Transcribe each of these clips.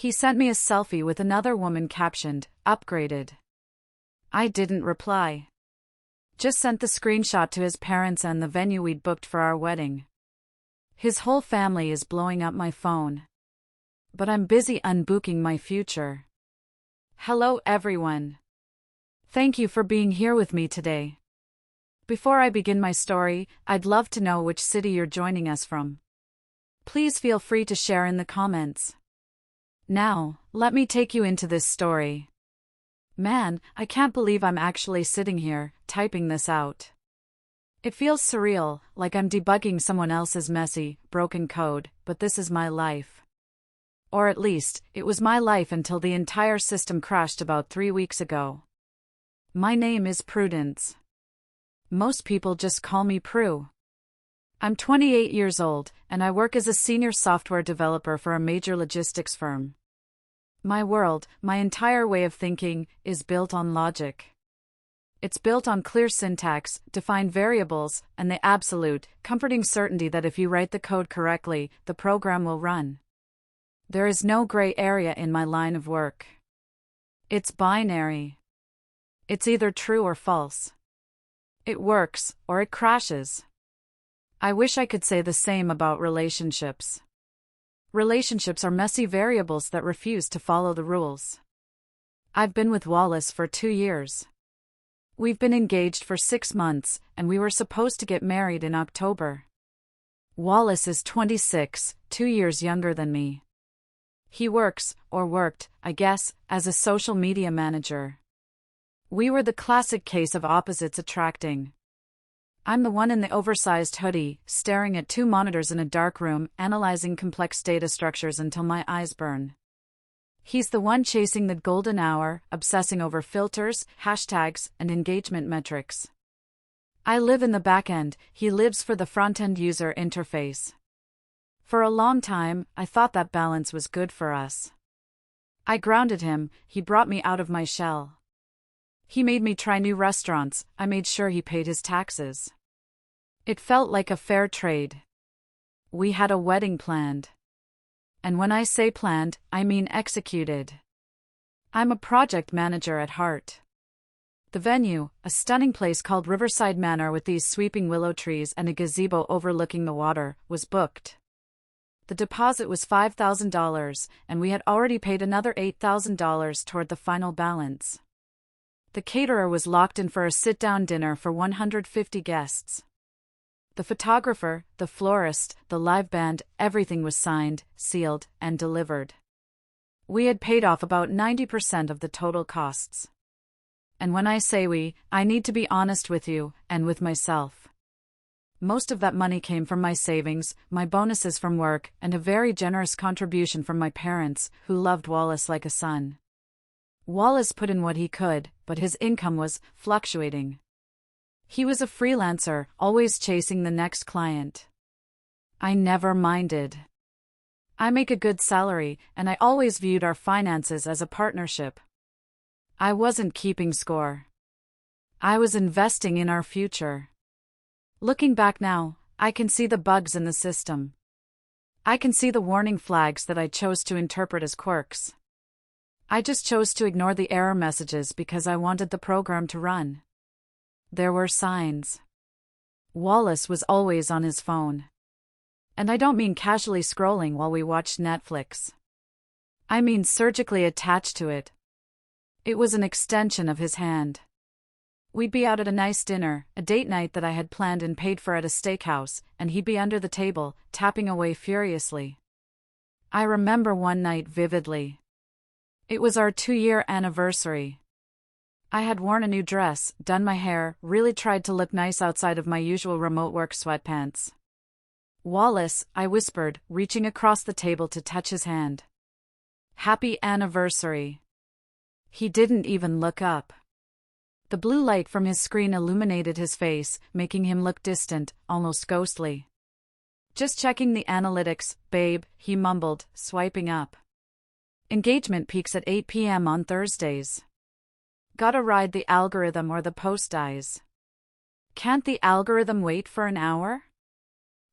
He sent me a selfie with another woman captioned, upgraded. I didn't reply. Just sent the screenshot to his parents and the venue we'd booked for our wedding. His whole family is blowing up my phone. But I'm busy unbooking my future. Hello everyone. Thank you for being here with me today. Before I begin my story, I'd love to know which city you're joining us from. Please feel free to share in the comments. Now, let me take you into this story. Man, I can't believe I'm actually sitting here, typing this out. It feels surreal, like I'm debugging someone else's messy, broken code, but this is my life. Or at least, it was my life until the entire system crashed about 3 weeks ago. My name is Prudence. Most people just call me Prue. I'm 28 years old, and I work as a senior software developer for a major logistics firm. My world, my entire way of thinking, is built on logic. It's built on clear syntax, defined variables, and the absolute, comforting certainty that if you write the code correctly, the program will run. There is no gray area in my line of work. It's binary. It's either true or false. It works, or it crashes. I wish I could say the same about relationships. Relationships are messy variables that refuse to follow the rules. I've been with Wallace for 2 years. We've been engaged for 6 months, and we were supposed to get married in October. Wallace is 26, 2 years younger than me. He works, or worked, I guess, as a social media manager. We were the classic case of opposites attracting. I'm the one in the oversized hoodie, staring at 2 monitors in a dark room, analyzing complex data structures until my eyes burn. He's the one chasing the golden hour, obsessing over filters, hashtags, and engagement metrics. I live in the back end, he lives for the front-end user interface. For a long time, I thought that balance was good for us. I grounded him, he brought me out of my shell. He made me try new restaurants, I made sure he paid his taxes. It felt like a fair trade. We had a wedding planned. And when I say planned, I mean executed. I'm a project manager at heart. The venue, a stunning place called Riverside Manor with these sweeping willow trees and a gazebo overlooking the water, was booked. The deposit was $5,000, and we had already paid another $8,000 toward the final balance. The caterer was locked in for a sit-down dinner for 150 guests. The photographer, the florist, the live band, everything was signed, sealed, and delivered. We had paid off about 90% of the total costs. And when I say we, I need to be honest with you, and with myself. Most of that money came from my savings, my bonuses from work, and a very generous contribution from my parents, who loved Wallace like a son. Wallace put in what he could, but his income was fluctuating. He was a freelancer, always chasing the next client. I never minded. I make a good salary, and I always viewed our finances as a partnership. I wasn't keeping score. I was investing in our future. Looking back now, I can see the bugs in the system. I can see the warning flags that I chose to interpret as quirks. I just chose to ignore the error messages because I wanted the program to run. There were signs. Wallace was always on his phone. And I don't mean casually scrolling while we watched Netflix. I mean surgically attached to it. It was an extension of his hand. We'd be out at a nice dinner, a date night that I had planned and paid for at a steakhouse, and he'd be under the table, tapping away furiously. I remember one night vividly. It was our 2-year anniversary. I had worn a new dress, done my hair, really tried to look nice outside of my usual remote work sweatpants. Wallace, I whispered, reaching across the table to touch his hand. Happy anniversary. He didn't even look up. The blue light from his screen illuminated his face, making him look distant, almost ghostly. Just checking the analytics, babe, he mumbled, swiping up. Engagement peaks at 8 p.m. on Thursdays. Gotta ride the algorithm or the post dies. Can't the algorithm wait for an hour?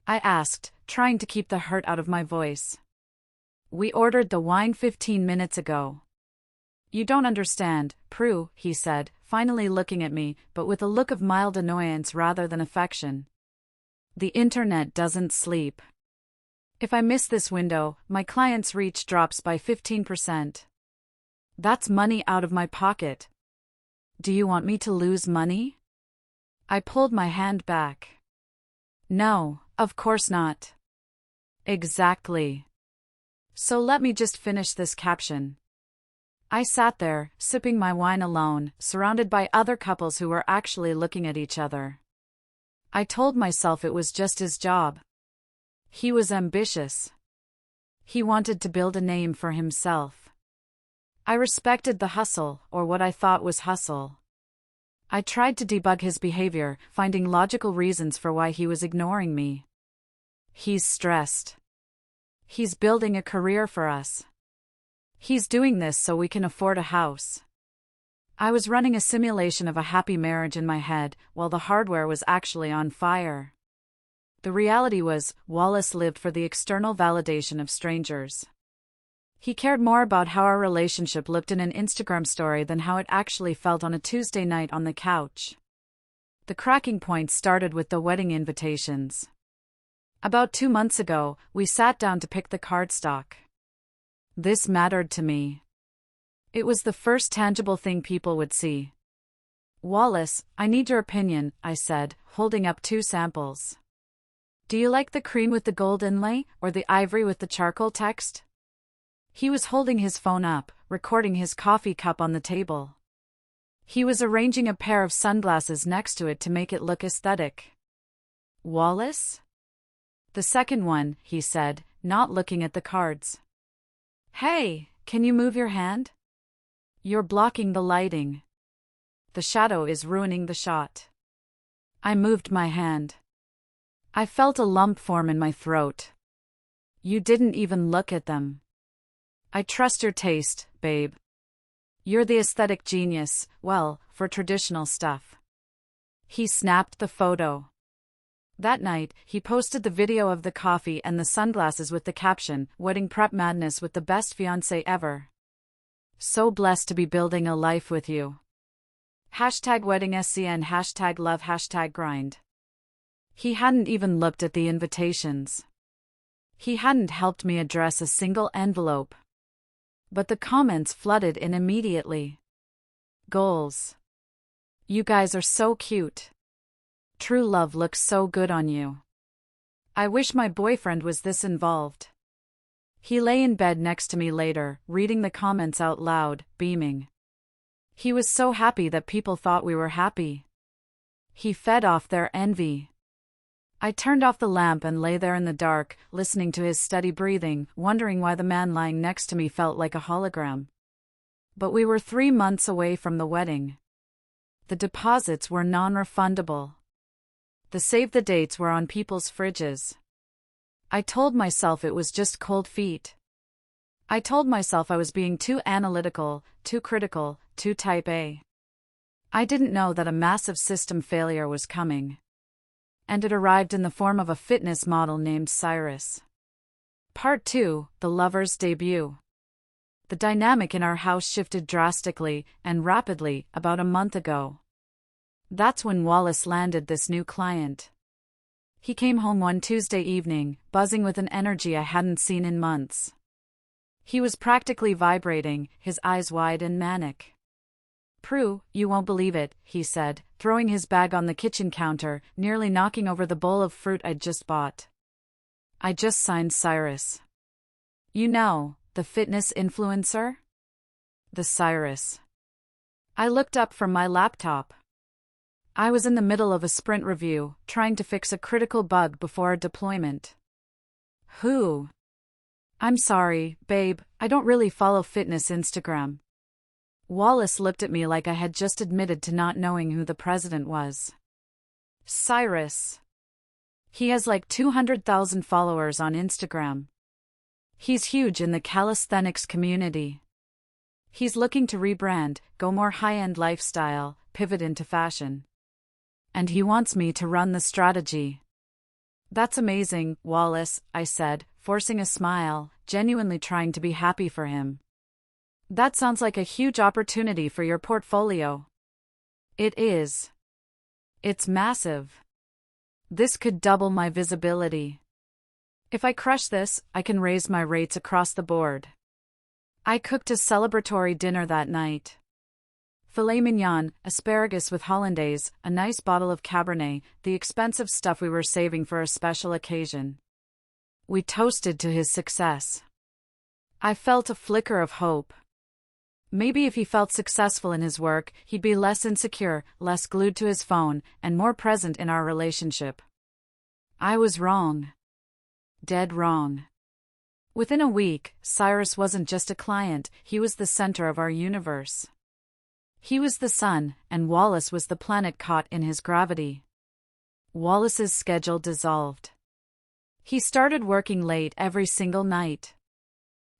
I asked, trying to keep the hurt out of my voice. We ordered the wine 15 minutes ago. You don't understand, Prue, he said, finally looking at me, but with a look of mild annoyance rather than affection. The internet doesn't sleep. If I miss this window, my client's reach drops by 15%. That's money out of my pocket. Do you want me to lose money? I pulled my hand back. No, of course not. Exactly. So let me just finish this caption. I sat there, sipping my wine alone, surrounded by other couples who were actually looking at each other. I told myself it was just his job. He was ambitious. He wanted to build a name for himself. I respected the hustle, or what I thought was hustle. I tried to debug his behavior, finding logical reasons for why he was ignoring me. He's stressed. He's building a career for us. He's doing this so we can afford a house. I was running a simulation of a happy marriage in my head, while the hardware was actually on fire. The reality was, Wallace lived for the external validation of strangers. He cared more about how our relationship looked in an Instagram story than how it actually felt on a Tuesday night on the couch. The cracking point started with the wedding invitations. About 2 months ago, we sat down to pick the cardstock. This mattered to me. It was the first tangible thing people would see. Wallace, I need your opinion, I said, holding up 2 samples. Do you like the cream with the gold inlay, or the ivory with the charcoal text? He was holding his phone up, recording his coffee cup on the table. He was arranging a pair of sunglasses next to it to make it look aesthetic. Wallace? The second one, he said, not looking at the cards. Hey, can you move your hand? You're blocking the lighting. The shadow is ruining the shot. I moved my hand. I felt a lump form in my throat. You didn't even look at them. I trust your taste, babe. You're the aesthetic genius, well, for traditional stuff. He snapped the photo. That night, he posted the video of the coffee and the sunglasses with the caption, "Wedding prep madness with the best fiancé ever. So blessed to be building a life with you. #WeddingSCN, #love, #grind. He hadn't even looked at the invitations. He hadn't helped me address a single envelope. But the comments flooded in immediately. Goals. You guys are so cute. True love looks so good on you. I wish my boyfriend was this involved. He lay in bed next to me later, reading the comments out loud, beaming. He was so happy that people thought we were happy. He fed off their envy. I turned off the lamp and lay there in the dark, listening to his steady breathing, wondering why the man lying next to me felt like a hologram. But we were 3 months away from the wedding. The deposits were non-refundable. The save-the-dates were on people's fridges. I told myself it was just cold feet. I told myself I was being too analytical, too critical, too type A. I didn't know that a massive system failure was coming. And it arrived in the form of a fitness model named Cyrus. Part 2, The Lover's Debut. The dynamic in our house shifted drastically, and rapidly, about a month ago. That's when Wallace landed this new client. He came home one Tuesday evening, buzzing with an energy I hadn't seen in months. He was practically vibrating, his eyes wide and manic. "Prue, you won't believe it," he said, throwing his bag on the kitchen counter, nearly knocking over the bowl of fruit I'd just bought. "I just signed Cyrus. You know, the fitness influencer? The Cyrus." I looked up from my laptop. I was in the middle of a sprint review, trying to fix a critical bug before a deployment. Who? I'm sorry, babe, I don't really follow fitness Instagram. Wallace looked at me like I had just admitted to not knowing who the president was. Cyrus. He has like 200,000 followers on Instagram. He's huge in the calisthenics community. He's looking to rebrand, go more high-end lifestyle, pivot into fashion. And he wants me to run the strategy. That's amazing, Wallace, I said, forcing a smile, genuinely trying to be happy for him. That sounds like a huge opportunity for your portfolio. It is. It's massive. This could double my visibility. If I crush this, I can raise my rates across the board. I cooked a celebratory dinner that night. Filet mignon, asparagus with hollandaise, a nice bottle of Cabernet, the expensive stuff we were saving for a special occasion. We toasted to his success. I felt a flicker of hope. Maybe if he felt successful in his work, he'd be less insecure, less glued to his phone, and more present in our relationship. I was wrong. Dead wrong. Within a week, Cyrus wasn't just a client, he was the center of our universe. He was the sun, and Wallace was the planet caught in his gravity. Wallace's schedule dissolved. He started working late every single night.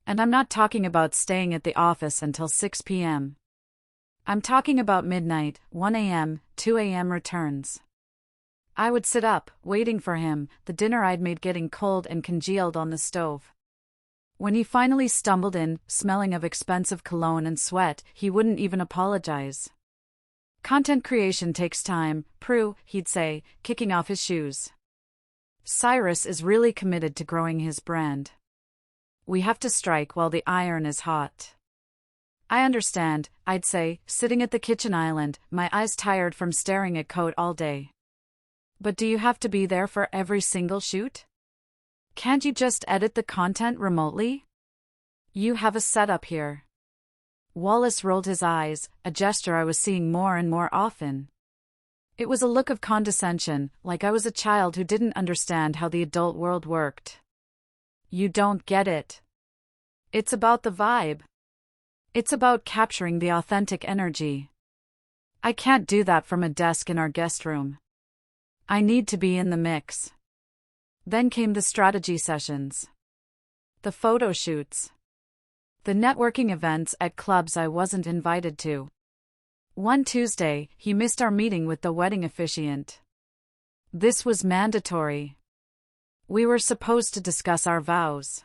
And I'm not talking about staying at the office until 6 p.m. I'm talking about midnight, 1 a.m., 2 a.m. returns. I would sit up, waiting for him, the dinner I'd made getting cold and congealed on the stove. When he finally stumbled in, smelling of expensive cologne and sweat, he wouldn't even apologize. Content creation takes time, Prue, he'd say, kicking off his shoes. Cyrus is really committed to growing his brand. We have to strike while the iron is hot. I understand, I'd say, sitting at the kitchen island, my eyes tired from staring at code all day. But do you have to be there for every single shoot? Can't you just edit the content remotely? You have a setup here. Wallace rolled his eyes, a gesture I was seeing more and more often. It was a look of condescension, like I was a child who didn't understand how the adult world worked. You don't get it. It's about the vibe. It's about capturing the authentic energy. I can't do that from a desk in our guest room. I need to be in the mix. Then came the strategy sessions. The photo shoots. The networking events at clubs I wasn't invited to. One Tuesday, he missed our meeting with the wedding officiant. This was mandatory. We were supposed to discuss our vows.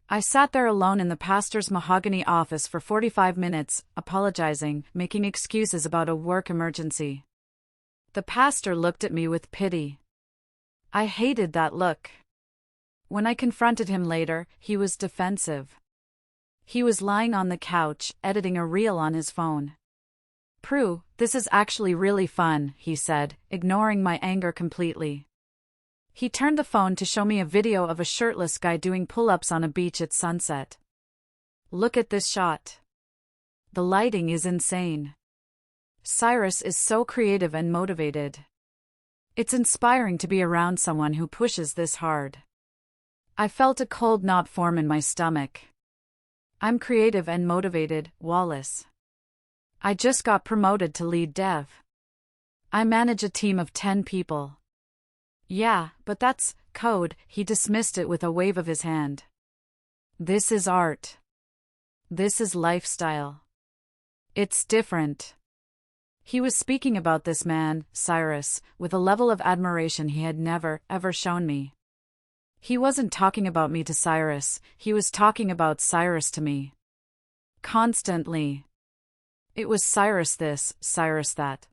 I sat there alone in the pastor's mahogany office for 45 minutes, apologizing, making excuses about a work emergency. The pastor looked at me with pity. I hated that look. When I confronted him later, he was defensive. He was lying on the couch, editing a reel on his phone. Prue, this is actually really fun, he said, ignoring my anger completely. He turned the phone to show me a video of a shirtless guy doing pull-ups on a beach at sunset. Look at this shot. The lighting is insane. Cyrus is so creative and motivated. It's inspiring to be around someone who pushes this hard. I felt a cold knot form in my stomach. I'm creative and motivated, Wallace. I just got promoted to lead dev. I manage a team of 10 people. Yeah, but that's code, he dismissed it with a wave of his hand. This is art. This is lifestyle. It's different. He was speaking about this man, Cyrus, with a level of admiration he had never, ever shown me. He wasn't talking about me to Cyrus, he was talking about Cyrus to me. Constantly. It was Cyrus this, Cyrus that.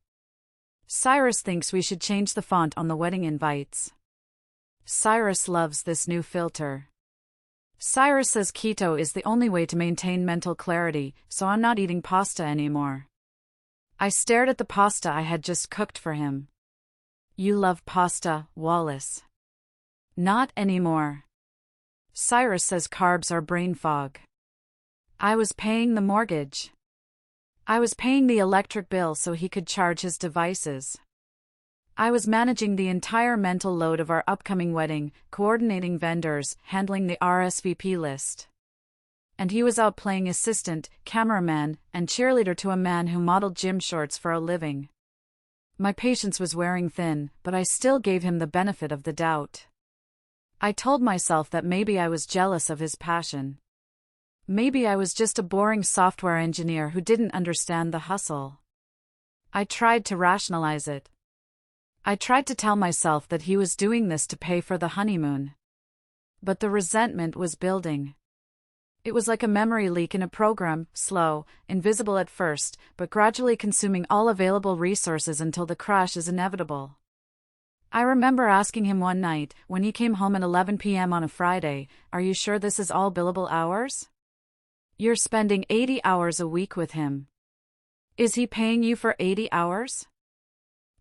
Cyrus thinks we should change the font on the wedding invites. Cyrus loves this new filter. Cyrus says keto is the only way to maintain mental clarity, so I'm not eating pasta anymore. I stared at the pasta I had just cooked for him. You love pasta, Wallace. Not anymore. Cyrus says carbs are brain fog. I was paying the mortgage. I was paying the electric bill so he could charge his devices. I was managing the entire mental load of our upcoming wedding, coordinating vendors, handling the RSVP list. And he was out playing assistant, cameraman, and cheerleader to a man who modeled gym shorts for a living. My patience was wearing thin, but I still gave him the benefit of the doubt. I told myself that maybe I was jealous of his passion. Maybe I was just a boring software engineer who didn't understand the hustle. I tried to rationalize it. I tried to tell myself that he was doing this to pay for the honeymoon. But the resentment was building. It was like a memory leak in a program, slow, invisible at first, but gradually consuming all available resources until the crash is inevitable. I remember asking him one night, when he came home at 11 p.m. on a Friday, "Are you sure this is all billable hours? You're spending 80 hours a week with him. Is he paying you for 80 hours?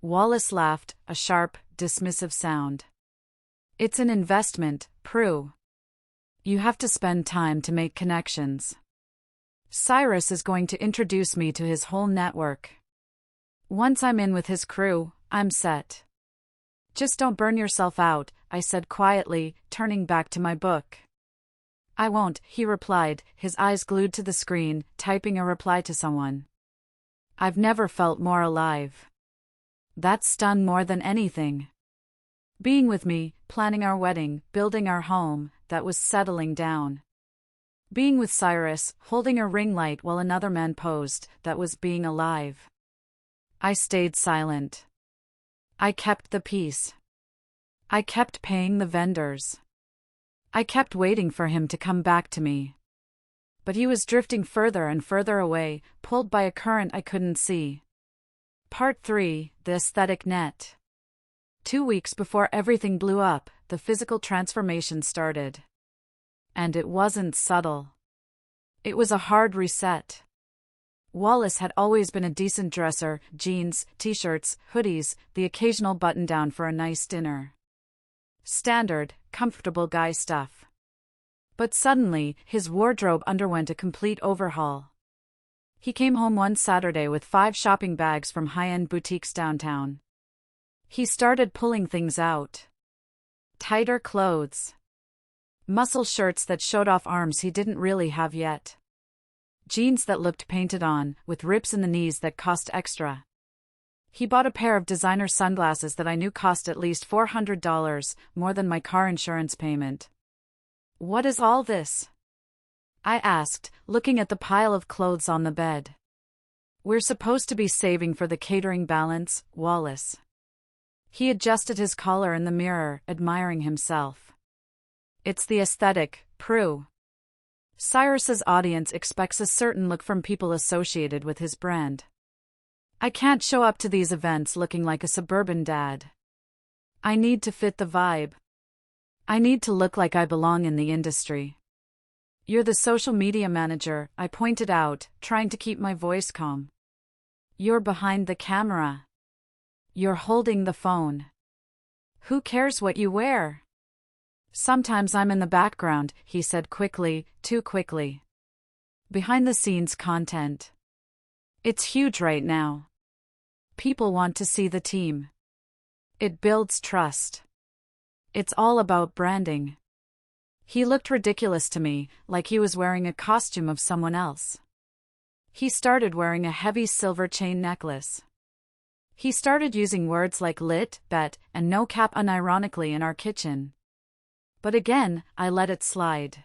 Wallace laughed, a sharp, dismissive sound. "It's an investment, Prue. You have to spend time to make connections. Cyrus is going to introduce me to his whole network. Once I'm in with his crew, I'm set." "Just don't burn yourself out," I said quietly, turning back to my book. "I won't," he replied, his eyes glued to the screen, typing a reply to someone. I've never felt more alive. That stunned more than anything. Being with me, planning our wedding, building our home, that was settling down. Being with Cyrus, holding a ring light while another man posed, that was being alive. I stayed silent. I kept the peace. I kept paying the vendors. I kept waiting for him to come back to me. But he was drifting further and further away, pulled by a current I couldn't see. Part 3, The Aesthetic Net. 2 weeks before everything blew up, the physical transformation started. And it wasn't subtle. It was a hard reset. Wallace had always been a decent dresser: jeans, t-shirts, hoodies, the occasional button-down for a nice dinner. Standard, comfortable guy stuff. But suddenly, his wardrobe underwent a complete overhaul. He came home one Saturday with 5 shopping bags from high-end boutiques downtown. He started pulling things out. Tighter clothes. Muscle shirts that showed off arms he didn't really have yet. Jeans that looked painted on, with rips in the knees that cost extra. He bought a pair of designer sunglasses that I knew cost at least $400, more than my car insurance payment. "What is all this?" I asked, looking at the pile of clothes on the bed. "We're supposed to be saving for the catering balance, Wallace." He adjusted his collar in the mirror, admiring himself. "It's the aesthetic, Prue. Cyrus's audience expects a certain look from people associated with his brand. I can't show up to these events looking like a suburban dad. I need to fit the vibe. I need to look like I belong in the industry." "You're the social media manager," I pointed out, trying to keep my voice calm. "You're behind the camera. You're holding the phone. Who cares what you wear?" "Sometimes I'm in the background," he said quickly, too quickly. "Behind-the-scenes content. It's huge right now. People want to see the team. It builds trust. It's all about branding." He looked ridiculous to me, like he was wearing a costume of someone else. He started wearing a heavy silver chain necklace. He started using words like lit, bet, and no cap unironically in our kitchen. But again, I let it slide.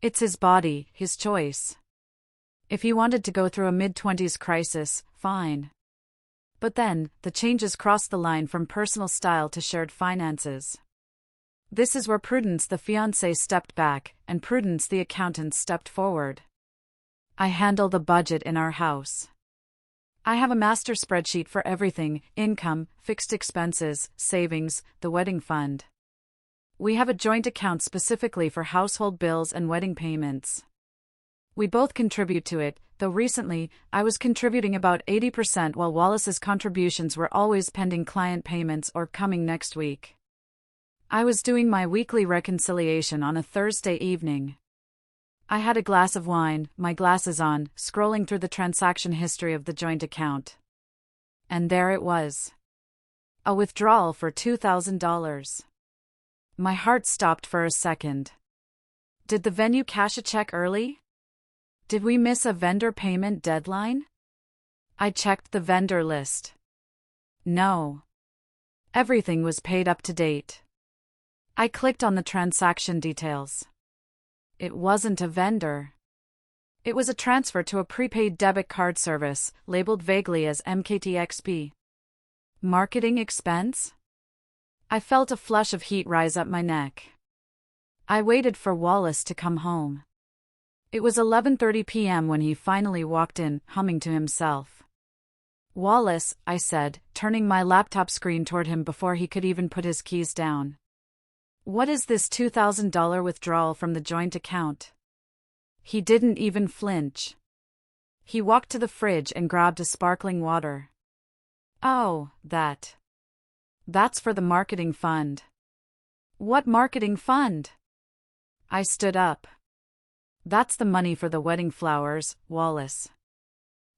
It's his body, his choice. If he wanted to go through a mid-20s crisis, fine. But then, the changes crossed the line from personal style to shared finances. This is where Prudence the fiancée stepped back, and Prudence the accountant stepped forward. I handle the budget in our house. I have a master spreadsheet for everything: income, fixed expenses, savings, the wedding fund. We have a joint account specifically for household bills and wedding payments. We both contribute to it, though recently, I was contributing about 80% while Wallace's contributions were always pending client payments or coming next week. I was doing my weekly reconciliation on a Thursday evening. I had a glass of wine, my glasses on, scrolling through the transaction history of the joint account. And there it was. A withdrawal for $2,000. My heart stopped for a second. Did the venue cash a check early? Did we miss a vendor payment deadline? I checked the vendor list. No. Everything was paid up to date. I clicked on the transaction details. It wasn't a vendor. It was a transfer to a prepaid debit card service, labeled vaguely as MKTXP. Marketing expense? I felt a flush of heat rise up my neck. I waited for Wallace to come home. It was 11:30 p.m. when he finally walked in, humming to himself. "Wallace," I said, turning my laptop screen toward him before he could even put his keys down. "What is this $2,000 withdrawal from the joint account?" He didn't even flinch. He walked to the fridge and grabbed a sparkling water. "Oh, that's for the marketing fund." "What marketing fund?" I stood up. "That's the money for the wedding flowers, Wallace.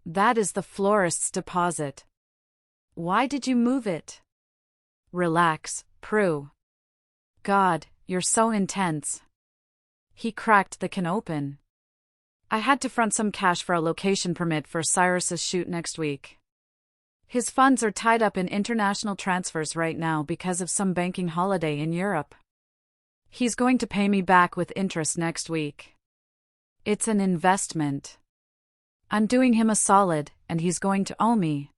That is the florist's deposit." "Why did you move it?" "Relax, Prue. God, you're so intense." He cracked the can open. "I had to front some cash for a location permit for Cyrus's shoot next week. His funds are tied up in international transfers right now because of some banking holiday in Europe. He's going to pay me back with interest next week. It's an investment. I'm doing him a solid, and he's going to owe me."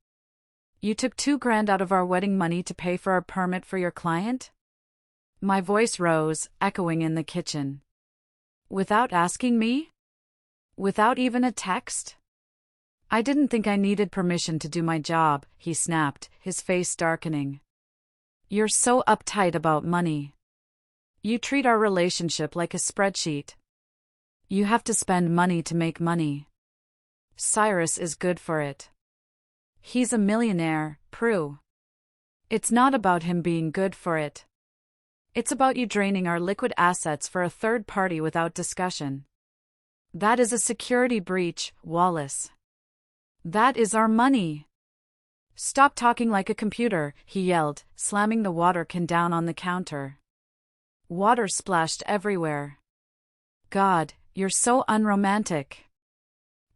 "You took $2,000 out of our wedding money to pay for our permit for your client?" My voice rose, echoing in the kitchen. "Without asking me? Without even a text?" "I didn't think I needed permission to do my job," he snapped, his face darkening. "You're so uptight about money. You treat our relationship like a spreadsheet. You have to spend money to make money. Cyrus is good for it. He's a millionaire, Prue. It's not about him being good for it. It's about you draining our liquid assets for a third party without discussion. That is a security breach, Wallace. That is our money." "Stop talking like a computer," he yelled, slamming the water can down on the counter. Water splashed everywhere. "God, you're so unromantic.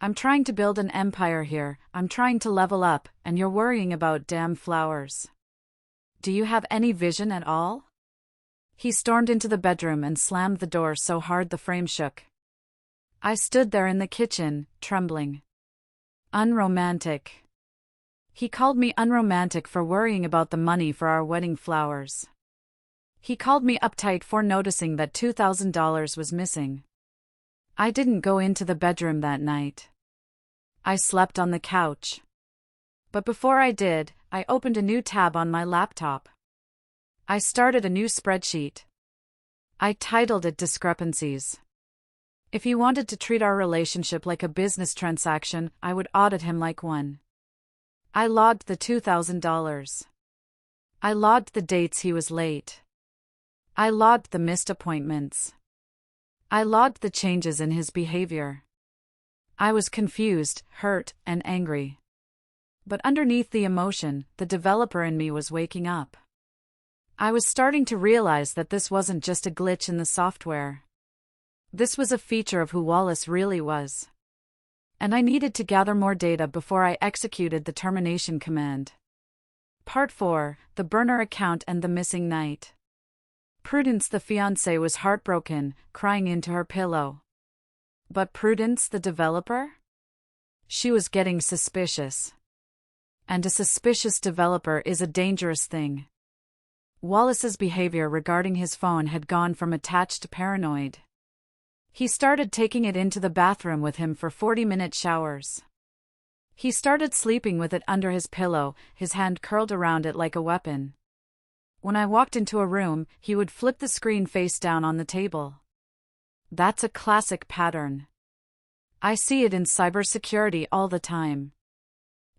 I'm trying to build an empire here, I'm trying to level up, and you're worrying about damn flowers. Do you have any vision at all?" He stormed into the bedroom and slammed the door so hard the frame shook. I stood there in the kitchen, trembling. Unromantic. He called me unromantic for worrying about the money for our wedding flowers. He called me uptight for noticing that $2,000 was missing. I didn't go into the bedroom that night. I slept on the couch. But before I did, I opened a new tab on my laptop. I started a new spreadsheet. I titled it Discrepancies. If he wanted to treat our relationship like a business transaction, I would audit him like one. I logged the $2,000. I logged the dates he was late. I logged the missed appointments. I logged the changes in his behavior. I was confused, hurt, and angry. But underneath the emotion, the developer in me was waking up. I was starting to realize that this wasn't just a glitch in the software. This was a feature of who Wallace really was. And I needed to gather more data before I executed the termination command. Part 4, the burner account and the missing night. Prudence the fiancée was heartbroken, crying into her pillow. But Prudence the developer? She was getting suspicious. And a suspicious developer is a dangerous thing. Wallace's behavior regarding his phone had gone from attached to paranoid. He started taking it into the bathroom with him for 40-minute showers. He started sleeping with it under his pillow, his hand curled around it like a weapon. When I walked into a room, he would flip the screen face down on the table. That's a classic pattern. I see it in cybersecurity all the time.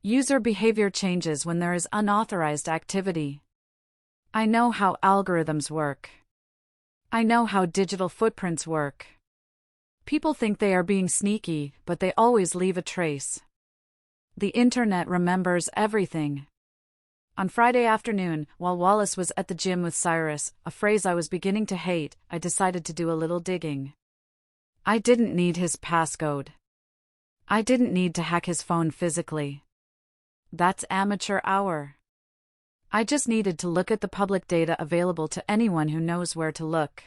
User behavior changes when there is unauthorized activity. I know how algorithms work. I know how digital footprints work. People think they are being sneaky, but they always leave a trace. The internet remembers everything. On Friday afternoon, while Wallace was at the gym with Cyrus, a phrase I was beginning to hate, I decided to do a little digging. I didn't need his passcode. I didn't need to hack his phone physically. That's amateur hour. I just needed to look at the public data available to anyone who knows where to look.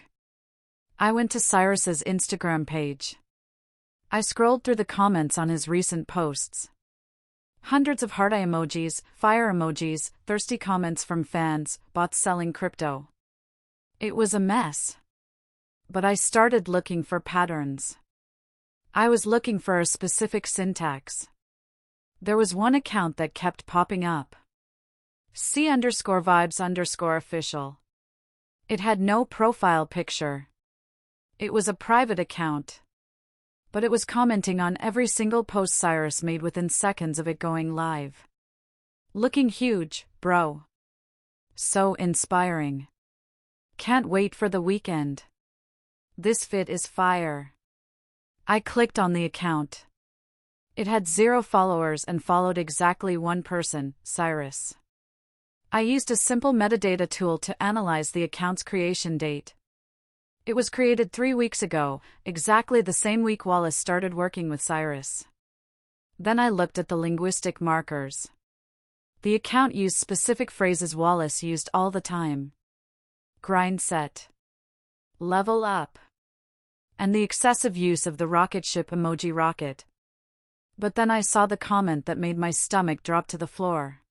I went to Cyrus's Instagram page. I scrolled through the comments on his recent posts. Hundreds of heart eye emojis, fire emojis, thirsty comments from fans, bots selling crypto. It was a mess. But I started looking for patterns. I was looking for a specific syntax. There was one account that kept popping up. C_vibes_official. It had no profile picture. It was a private account. But it was commenting on every single post Cyrus made within seconds of it going live. Looking huge, bro. So inspiring. Can't wait for the weekend. This fit is fire. I clicked on the account. It had 0 followers and followed exactly one person, Cyrus. I used a simple metadata tool to analyze the account's creation date. It was created 3 weeks ago, exactly the same week Wallace started working with Cyrus. Then I looked at the linguistic markers. The account used specific phrases Wallace used all the time. Grind set. Level up. And the excessive use of the rocket ship emoji rocket. But then I saw the comment that made my stomach drop to the floor.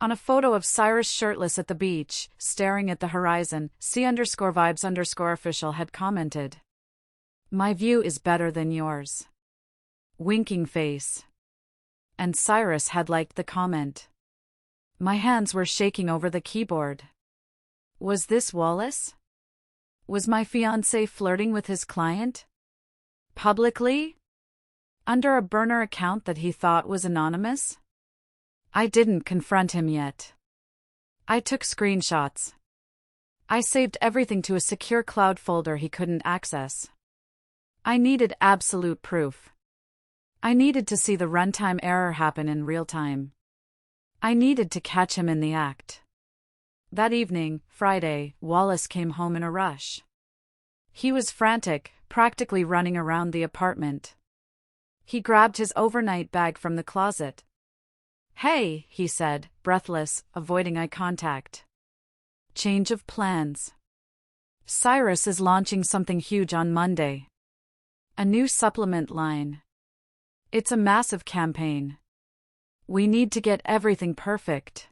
On a photo of Cyrus shirtless at the beach, staring at the horizon, C_vibes_official had commented, "My view is better than yours." Winking face. And Cyrus had liked the comment. My hands were shaking over the keyboard. Was this Wallace? Was my fiancé flirting with his client? Publicly? Under a burner account that he thought was anonymous? I didn't confront him yet. I took screenshots. I saved everything to a secure cloud folder he couldn't access. I needed absolute proof. I needed to see the runtime error happen in real time. I needed to catch him in the act. That evening, Friday, Wallace came home in a rush. He was frantic, practically running around the apartment. He grabbed his overnight bag from the closet. "Hey," he said, breathless, avoiding eye contact. "Change of plans. Cyrus is launching something huge on Monday. A new supplement line. It's a massive campaign. We need to get everything perfect.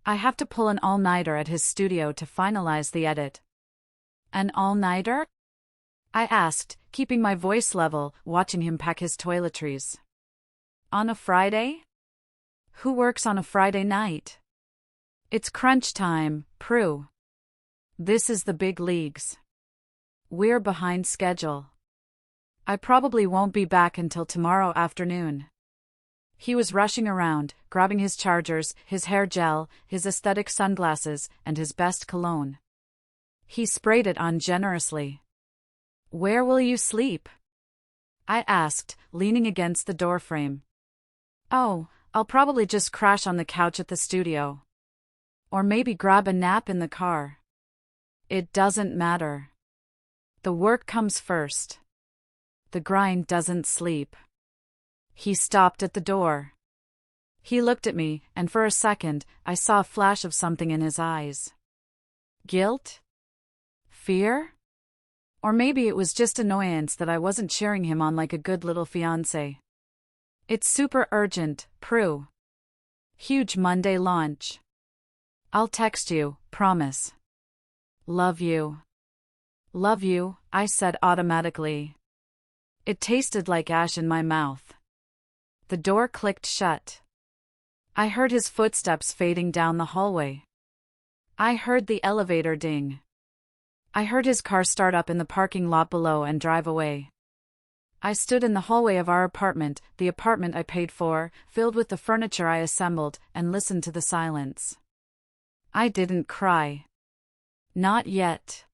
I have to pull an all-nighter at his studio to finalize the edit." "An all-nighter?" I asked, keeping my voice level, watching him pack his toiletries. "On a Friday? Who works on a Friday night? It's crunch time, Prue. This is the big leagues. We're behind schedule. I probably won't be back until tomorrow afternoon." He was rushing around, grabbing his chargers, his hair gel, his aesthetic sunglasses, and his best cologne. He sprayed it on generously. "Where will you sleep?" I asked, leaning against the doorframe. "Oh, I'll probably just crash on the couch at the studio. Or maybe grab a nap in the car. It doesn't matter. The work comes first. The grind doesn't sleep." He stopped at the door. He looked at me, and for a second, I saw a flash of something in his eyes. Guilt? Fear? Or maybe it was just annoyance that I wasn't cheering him on like a good little fiancé. "It's super urgent, Prue. Huge Monday launch. I'll text you, promise. Love you." "Love you," I said automatically. It tasted like ash in my mouth. The door clicked shut. I heard his footsteps fading down the hallway. I heard the elevator ding. I heard his car start up in the parking lot below and drive away. I stood in the hallway of our apartment, the apartment I paid for, filled with the furniture I assembled, and listened to the silence. I didn't cry. Not yet.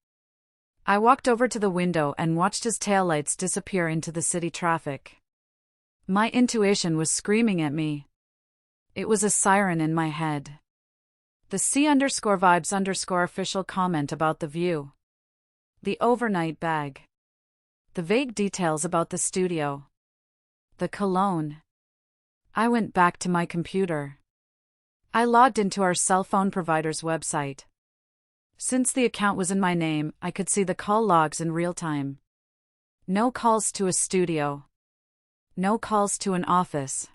I walked over to the window and watched his taillights disappear into the city traffic. My intuition was screaming at me. It was a siren in my head. The C_vibes_official comment about the view. The overnight bag. The vague details about the studio. The cologne. I went back to my computer. I logged into our cell phone provider's website. Since the account was in my name, I could see the call logs in real time. No calls to a studio. No calls to an office.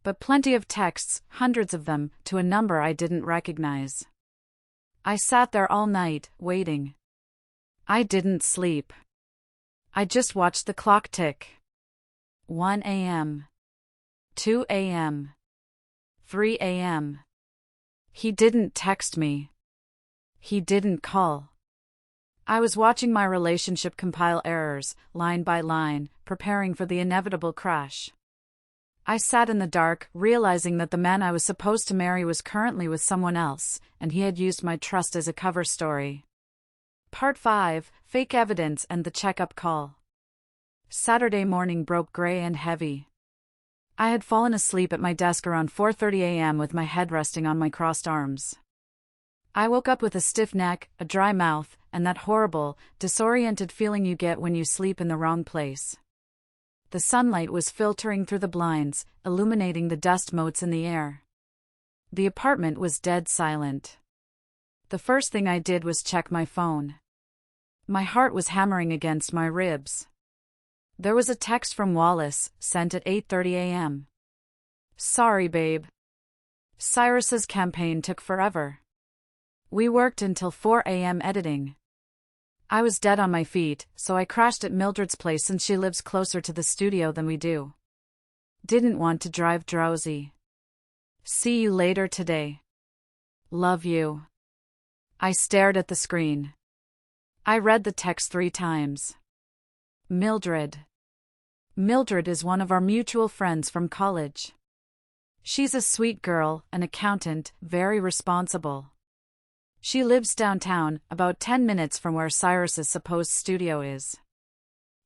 But plenty of texts, hundreds of them, to a number I didn't recognize. I sat there all night, waiting. I didn't sleep. I just watched the clock tick. 1 a.m. 2 a.m. 3 a.m. He didn't text me. He didn't call. I was watching my relationship compile errors, line by line, preparing for the inevitable crash. I sat in the dark, realizing that the man I was supposed to marry was currently with someone else, and he had used my trust as a cover story. Part 5, Fake Evidence and the Checkup Call. Saturday morning broke gray and heavy. I had fallen asleep at my desk around 4:30 a.m. with my head resting on my crossed arms. I woke up with a stiff neck, a dry mouth, and that horrible, disoriented feeling you get when you sleep in the wrong place. The sunlight was filtering through the blinds, illuminating the dust motes in the air. The apartment was dead silent. The first thing I did was check my phone. My heart was hammering against my ribs. There was a text from Wallace, sent at 8:30 a.m. Sorry, babe. Cyrus's campaign took forever. We worked until 4 a.m. editing. I was dead on my feet, so I crashed at Mildred's place since she lives closer to the studio than we do. Didn't want to drive drowsy. See you later today. Love you. I stared at the screen. I read the text 3 times. Mildred. Mildred is one of our mutual friends from college. She's a sweet girl, an accountant, very responsible. She lives downtown, about 10 minutes from where Cyrus's supposed studio is.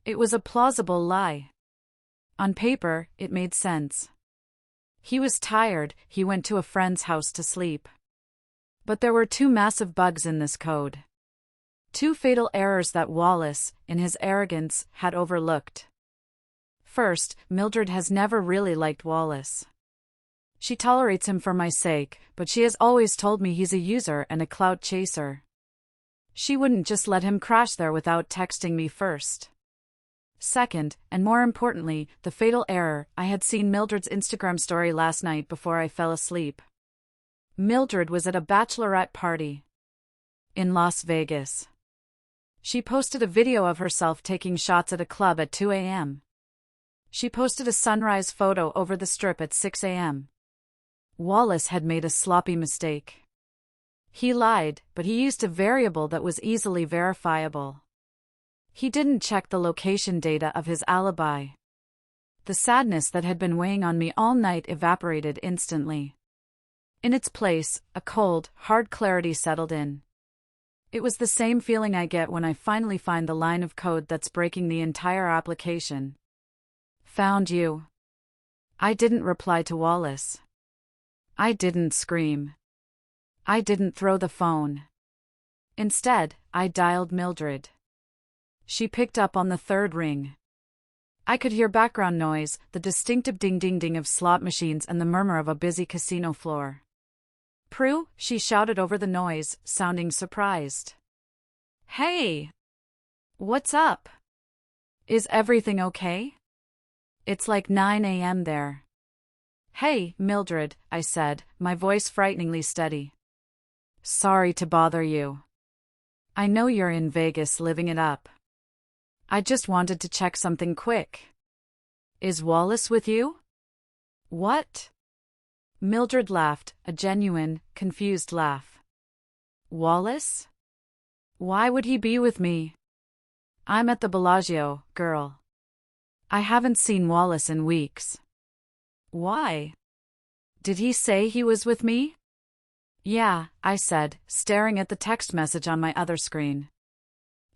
It was a plausible lie. On paper, it made sense. He was tired, he went to a friend's house to sleep. But there were 2 massive bugs in this code. 2 fatal errors that Wallace, in his arrogance, had overlooked. First, Mildred has never really liked Wallace. She tolerates him for my sake, but she has always told me he's a user and a clout chaser. She wouldn't just let him crash there without texting me first. Second, and more importantly, the fatal error, I had seen Mildred's Instagram story last night before I fell asleep. Mildred was at a bachelorette party in Las Vegas. She posted a video of herself taking shots at a club at 2 a.m. She posted a sunrise photo over the strip at 6 a.m. Wallace had made a sloppy mistake. He lied, but he used a variable that was easily verifiable. He didn't check the location data of his alibi. The sadness that had been weighing on me all night evaporated instantly. In its place, a cold, hard clarity settled in. It was the same feeling I get when I finally find the line of code that's breaking the entire application. Found you. I didn't reply to Wallace. I didn't scream. I didn't throw the phone. Instead, I dialed Mildred. She picked up on the 3rd ring. I could hear background noise, the distinctive ding-ding-ding of slot machines and the murmur of a busy casino floor. Prue, she shouted over the noise, sounding surprised. Hey! What's up? Is everything okay? It's like 9 a.m. there. Hey, Mildred, I said, my voice frighteningly steady. Sorry to bother you. I know you're in Vegas living it up. I just wanted to check something quick. Is Wallace with you? What? Mildred laughed, a genuine, confused laugh. Wallace? Why would he be with me? I'm at the Bellagio, girl. I haven't seen Wallace in weeks. Why? Did he say he was with me? Yeah, I said, staring at the text message on my other screen.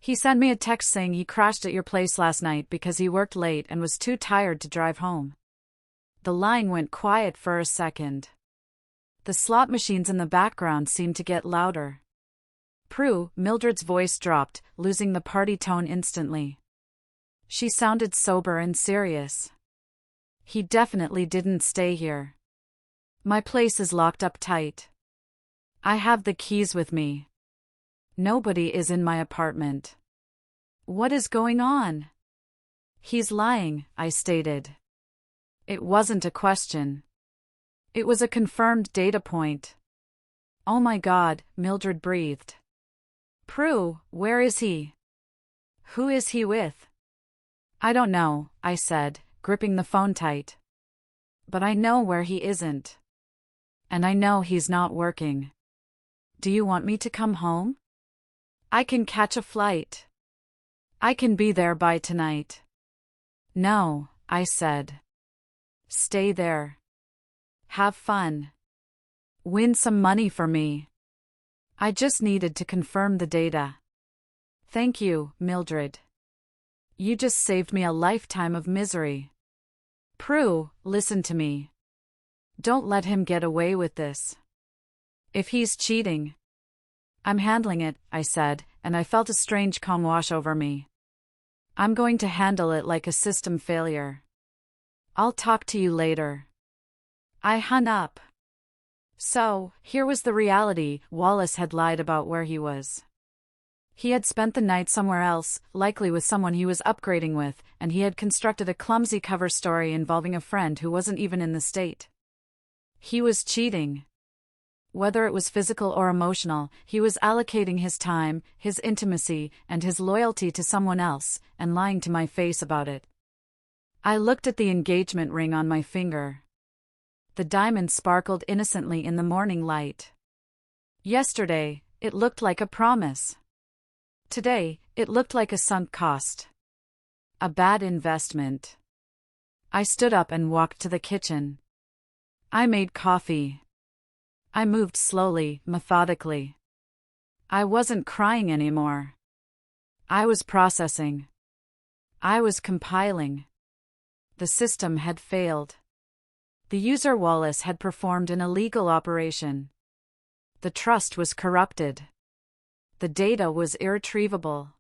He sent me a text saying he crashed at your place last night because he worked late and was too tired to drive home. The line went quiet for a second. The slot machines in the background seemed to get louder. Prue, Mildred's voice dropped, losing the party tone instantly. She sounded sober and serious. He definitely didn't stay here. My place is locked up tight. I have the keys with me. Nobody is in my apartment. What is going on? He's lying, I stated. It wasn't a question. It was a confirmed data point. Oh my God, Mildred breathed. Prue, where is he? Who is he with? I don't know, I said, gripping the phone tight. But I know where he isn't. And I know he's not working. Do you want me to come home? I can catch a flight. I can be there by tonight. No, I said. Stay there. Have fun. Win some money for me. I just needed to confirm the data. Thank you, Mildred. You just saved me a lifetime of misery. Prue, listen to me. Don't let him get away with this. If he's cheating. I'm handling it, I said, and I felt a strange calm wash over me. I'm going to handle it like a system failure. I'll talk to you later. I hung up. So, here was the reality: Wallace had lied about where he was. He had spent the night somewhere else, likely with someone he was upgrading with, and he had constructed a clumsy cover story involving a friend who wasn't even in the state. He was cheating. Whether it was physical or emotional, he was allocating his time, his intimacy, and his loyalty to someone else, and lying to my face about it. I looked at the engagement ring on my finger. The diamond sparkled innocently in the morning light. Yesterday, it looked like a promise. Today, it looked like a sunk cost. A bad investment. I stood up and walked to the kitchen. I made coffee. I moved slowly, methodically. I wasn't crying anymore. I was processing. I was compiling. The system had failed. The user Wallace had performed an illegal operation. The trust was corrupted. The data was irretrievable.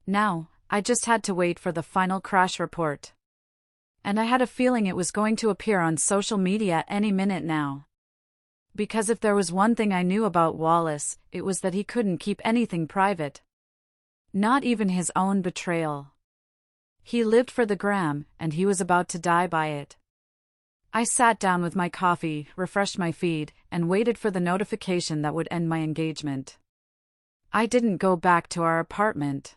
Now, I just had to wait for the final crash report. And I had a feeling it was going to appear on social media any minute now. Because if there was one thing I knew about Wallace, it was that he couldn't keep anything private. Not even his own betrayal. He lived for the gram, and he was about to die by it. I sat down with my coffee, refreshed my feed, and waited for the notification that would end my engagement. I didn't go back to our apartment.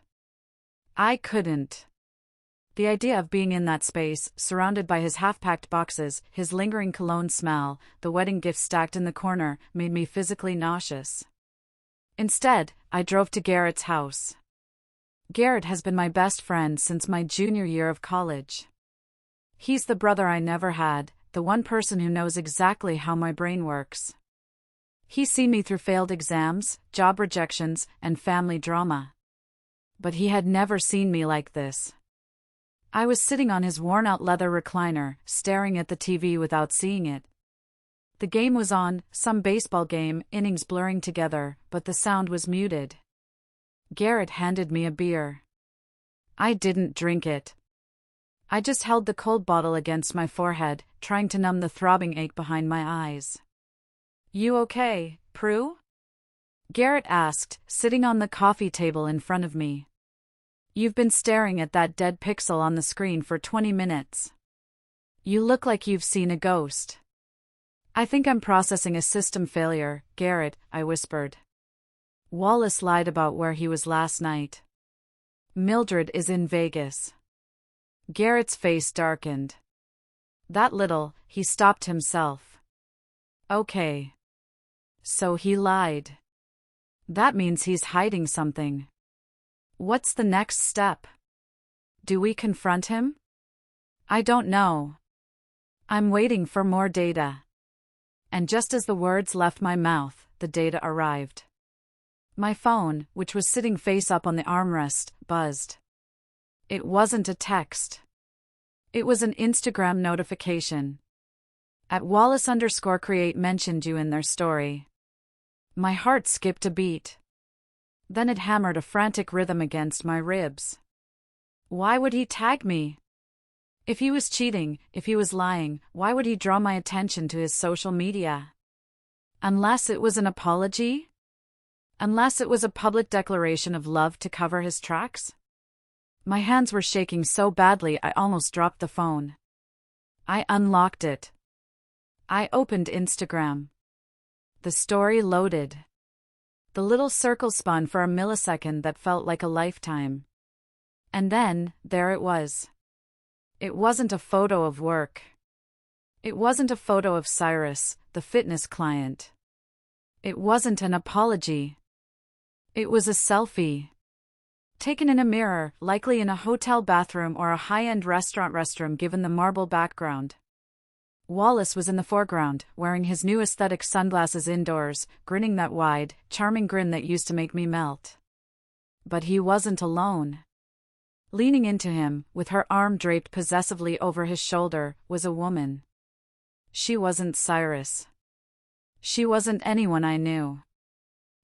I couldn't. The idea of being in that space, surrounded by his half-packed boxes, his lingering cologne smell, the wedding gifts stacked in the corner, made me physically nauseous. Instead, I drove to Garrett's house. Garrett has been my best friend since my junior year of college. He's the brother I never had, the one person who knows exactly how my brain works. He's seen me through failed exams, job rejections, and family drama. But he had never seen me like this. I was sitting on his worn-out leather recliner, staring at the TV without seeing it. The game was on, some baseball game, innings blurring together, but the sound was muted. Garrett handed me a beer. I didn't drink it. I just held the cold bottle against my forehead, trying to numb the throbbing ache behind my eyes. You okay, Prue? Garrett asked, sitting on the coffee table in front of me. You've been staring at that dead pixel on the screen for 20 minutes. You look like you've seen a ghost. I think I'm processing a system failure, Garrett, I whispered. Wallace lied about where he was last night. Mildred is in Vegas. Garrett's face darkened. That little, he stopped himself. Okay. So he lied. That means he's hiding something. What's the next step? Do we confront him? I don't know. I'm waiting for more data. And just as the words left my mouth, the data arrived. My phone, which was sitting face up on the armrest, buzzed. It wasn't a text. It was an Instagram notification. At Wallace_create mentioned you in their story. My heart skipped a beat. Then it hammered a frantic rhythm against my ribs. Why would he tag me? If he was cheating, if he was lying, why would he draw my attention to his social media? Unless it was an apology? Unless it was a public declaration of love to cover his tracks? My hands were shaking so badly I almost dropped the phone. I unlocked it. I opened Instagram. The story loaded. The little circle spun for a millisecond that felt like a lifetime. And then, there it was. It wasn't a photo of work. It wasn't a photo of Cyrus, the fitness client. It wasn't an apology. It was a selfie. Taken in a mirror, likely in a hotel bathroom or a high-end restaurant restroom given the marble background. Wallace was in the foreground, wearing his new aesthetic sunglasses indoors, grinning that wide, charming grin that used to make me melt. But he wasn't alone. Leaning into him, with her arm draped possessively over his shoulder, was a woman. She wasn't Cyrus. She wasn't anyone I knew.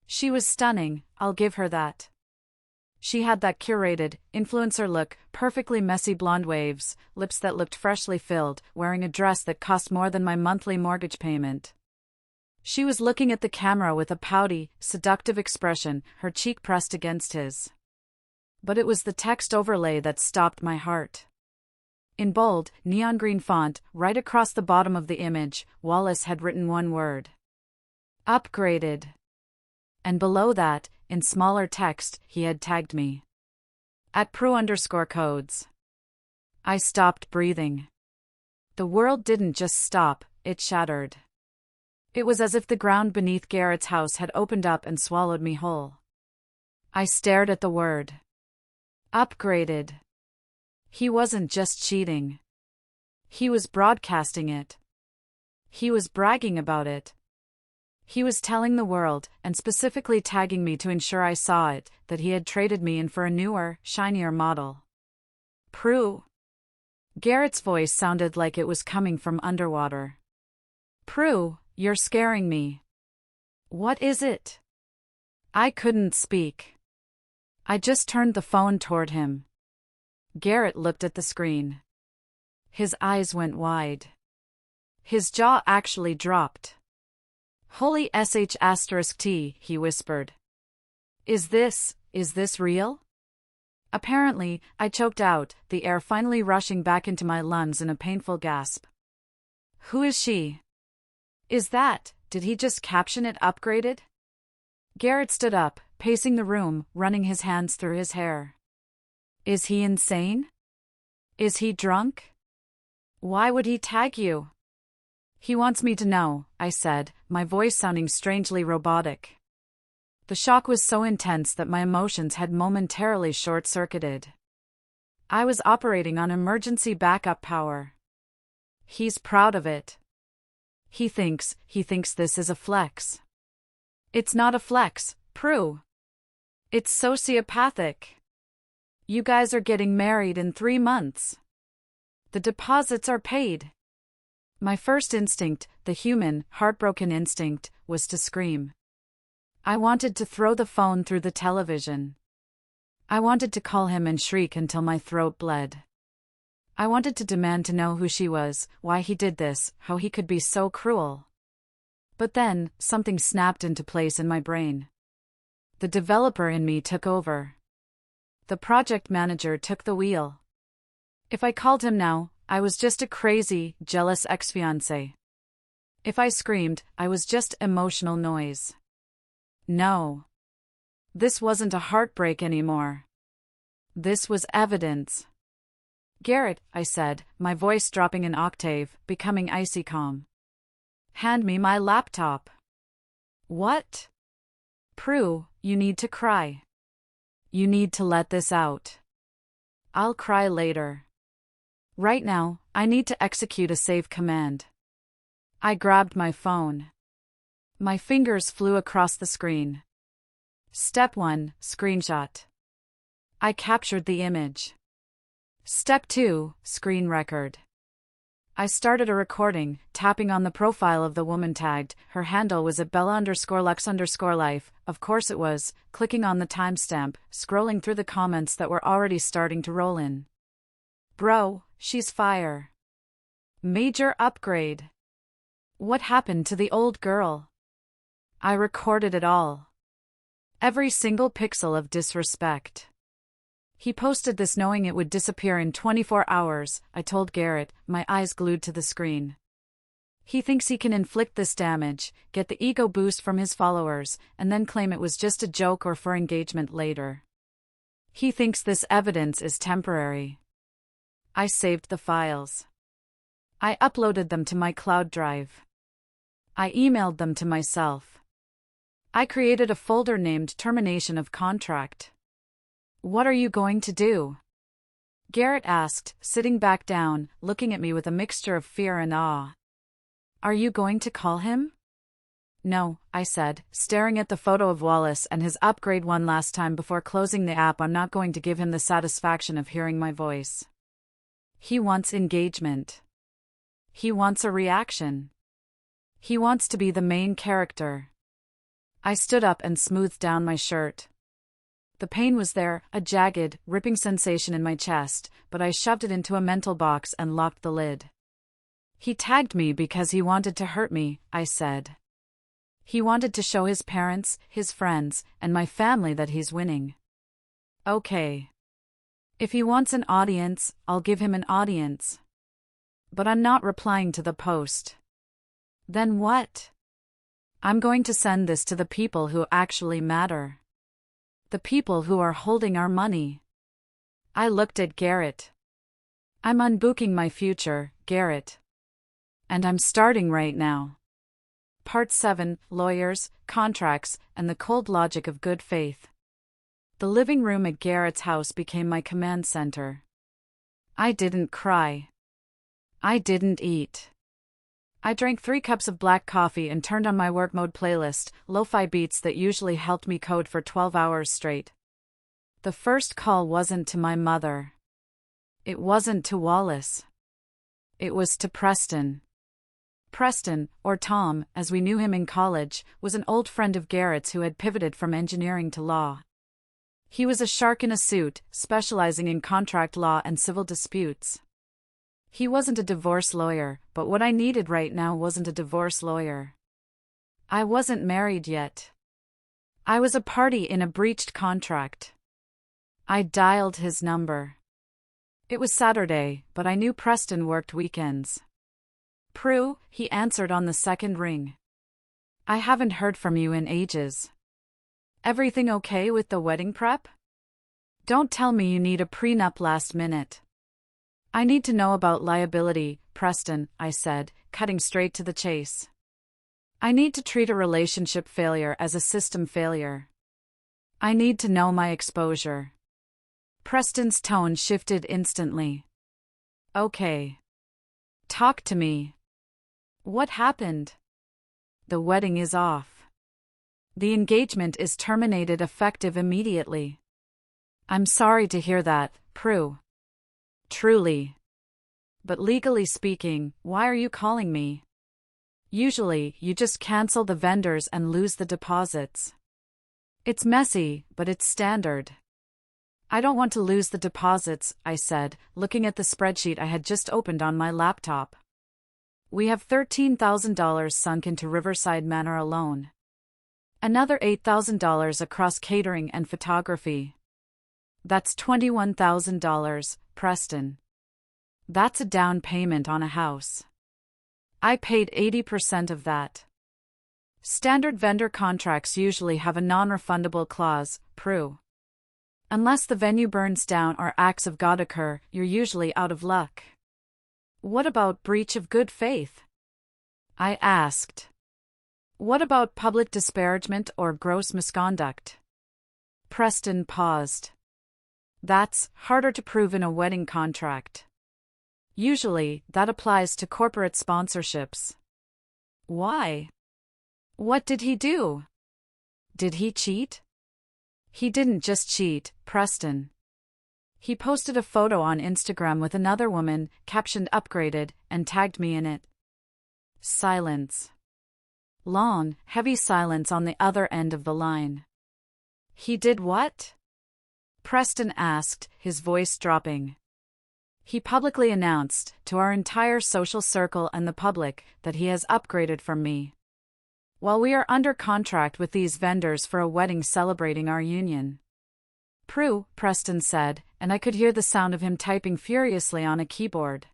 She was stunning, I'll give her that. She had that curated, influencer look, perfectly messy blonde waves, lips that looked freshly filled, wearing a dress that cost more than my monthly mortgage payment. She was looking at the camera with a pouty, seductive expression, her cheek pressed against his. But it was the text overlay that stopped my heart. In bold, neon green font, right across the bottom of the image, Wallace had written one word. Upgraded. And below that, in smaller text, he had tagged me. @pro_codes. I stopped breathing. The world didn't just stop, it shattered. It was as if the ground beneath Garrett's house had opened up and swallowed me whole. I stared at the word. Upgraded. He wasn't just cheating. He was broadcasting it. He was bragging about it. He was telling the world, and specifically tagging me to ensure I saw it, that he had traded me in for a newer, shinier model. Prue. Garrett's voice sounded like it was coming from underwater. Prue, you're scaring me. What is it? I couldn't speak. I just turned the phone toward him. Garrett looked at the screen. His eyes went wide. His jaw actually dropped. Holy sh*t, he whispered. Is this real? Apparently, I choked out, the air finally rushing back into my lungs in a painful gasp. Who is she? Did he just caption it upgraded? Garrett stood up, pacing the room, running his hands through his hair. Is he insane? Is he drunk? Why would he tag you? He wants me to know, I said, my voice sounding strangely robotic. The shock was so intense that my emotions had momentarily short-circuited. I was operating on emergency backup power. He's proud of it. He thinks this is a flex. It's not a flex, Prue. It's sociopathic. You guys are getting married in 3 months. The deposits are paid. My first instinct, the human, heartbroken instinct, was to scream. I wanted to throw the phone through the television. I wanted to call him and shriek until my throat bled. I wanted to demand to know who she was, why he did this, how he could be so cruel. But then, something snapped into place in my brain. The developer in me took over. The project manager took the wheel. If I called him now, I was just a crazy, jealous ex-fiancé. If I screamed, I was just emotional noise. No. This wasn't a heartbreak anymore. This was evidence. Garrett, I said, my voice dropping an octave, becoming icy calm. Hand me my laptop. What? Prue, you need to cry. You need to let this out. I'll cry later. Right now, I need to execute a save command. I grabbed my phone. My fingers flew across the screen. Step 1, screenshot. I captured the image. Step 2, screen record. I started a recording, tapping on the profile of the woman tagged. Her handle was at Bella_Lux_life, of course it was, clicking on the timestamp, scrolling through the comments that were already starting to roll in. Bro, she's fire. Major upgrade. What happened to the old girl? I recorded it all. Every single pixel of disrespect. He posted this knowing it would disappear in 24 hours, I told Garrett, my eyes glued to the screen. He thinks he can inflict this damage, get the ego boost from his followers, and then claim it was just a joke or for engagement later. He thinks this evidence is temporary. I saved the files. I uploaded them to my cloud drive. I emailed them to myself. I created a folder named Termination of Contract. What are you going to do? Garrett asked, sitting back down, looking at me with a mixture of fear and awe. Are you going to call him? No, I said, staring at the photo of Wallace and his upgrade one last time before closing the app. I'm not going to give him the satisfaction of hearing my voice. He wants engagement. He wants a reaction. He wants to be the main character. I stood up and smoothed down my shirt. The pain was there, a jagged, ripping sensation in my chest, but I shoved it into a mental box and locked the lid. He tagged me because he wanted to hurt me, I said. He wanted to show his parents, his friends, and my family that he's winning. Okay. If he wants an audience, I'll give him an audience. But I'm not replying to the post. Then what? I'm going to send this to the people who actually matter. The people who are holding our money. I looked at Garrett. I'm unbooking my future, Garrett. And I'm starting right now. Part 7, Lawyers, Contracts, and the Cold Logic of Good Faith. The living room at Garrett's house became my command center. I didn't cry. I didn't eat. I drank 3 cups of black coffee and turned on my work mode playlist, lo-fi beats that usually helped me code for 12 hours straight. The first call wasn't to my mother. It wasn't to Wallace. It was to Preston. Preston, or Tom, as we knew him in college, was an old friend of Garrett's who had pivoted from engineering to law. He was a shark in a suit, specializing in contract law and civil disputes. He wasn't a divorce lawyer, but what I needed right now wasn't a divorce lawyer. I wasn't married yet. I was a party in a breached contract. I dialed his number. It was Saturday, but I knew Preston worked weekends. Prue, he answered on the second ring. I haven't heard from you in ages. Everything okay with the wedding prep? Don't tell me you need a prenup last minute. I need to know about liability, Preston, I said, cutting straight to the chase. I need to treat a relationship failure as a system failure. I need to know my exposure. Preston's tone shifted instantly. Okay. Talk to me. What happened? The wedding is off. The engagement is terminated effective immediately. I'm sorry to hear that, Prue. Truly. But legally speaking, why are you calling me? Usually, you just cancel the vendors and lose the deposits. It's messy, but it's standard. I don't want to lose the deposits, I said, looking at the spreadsheet I had just opened on my laptop. We have $13,000 sunk into Riverside Manor alone. Another $8,000 across catering and photography. That's $21,000, Preston. That's a down payment on a house. I paid 80% of that. Standard vendor contracts usually have a non-refundable clause, Prue. Unless the venue burns down or acts of God occur, you're usually out of luck. What about breach of good faith? I asked. What about public disparagement or gross misconduct? Preston paused. That's harder to prove in a wedding contract. Usually, that applies to corporate sponsorships. Why? What did he do? Did he cheat? He didn't just cheat, Preston. He posted a photo on Instagram with another woman, captioned upgraded, and tagged me in it. Silence. Long, heavy silence on the other end of the line. He did what? Preston asked, his voice dropping. He publicly announced, to our entire social circle and the public, that he has upgraded from me. While we are under contract with these vendors for a wedding celebrating our union. Prue, Preston said, and I could hear the sound of him typing furiously on a keyboard.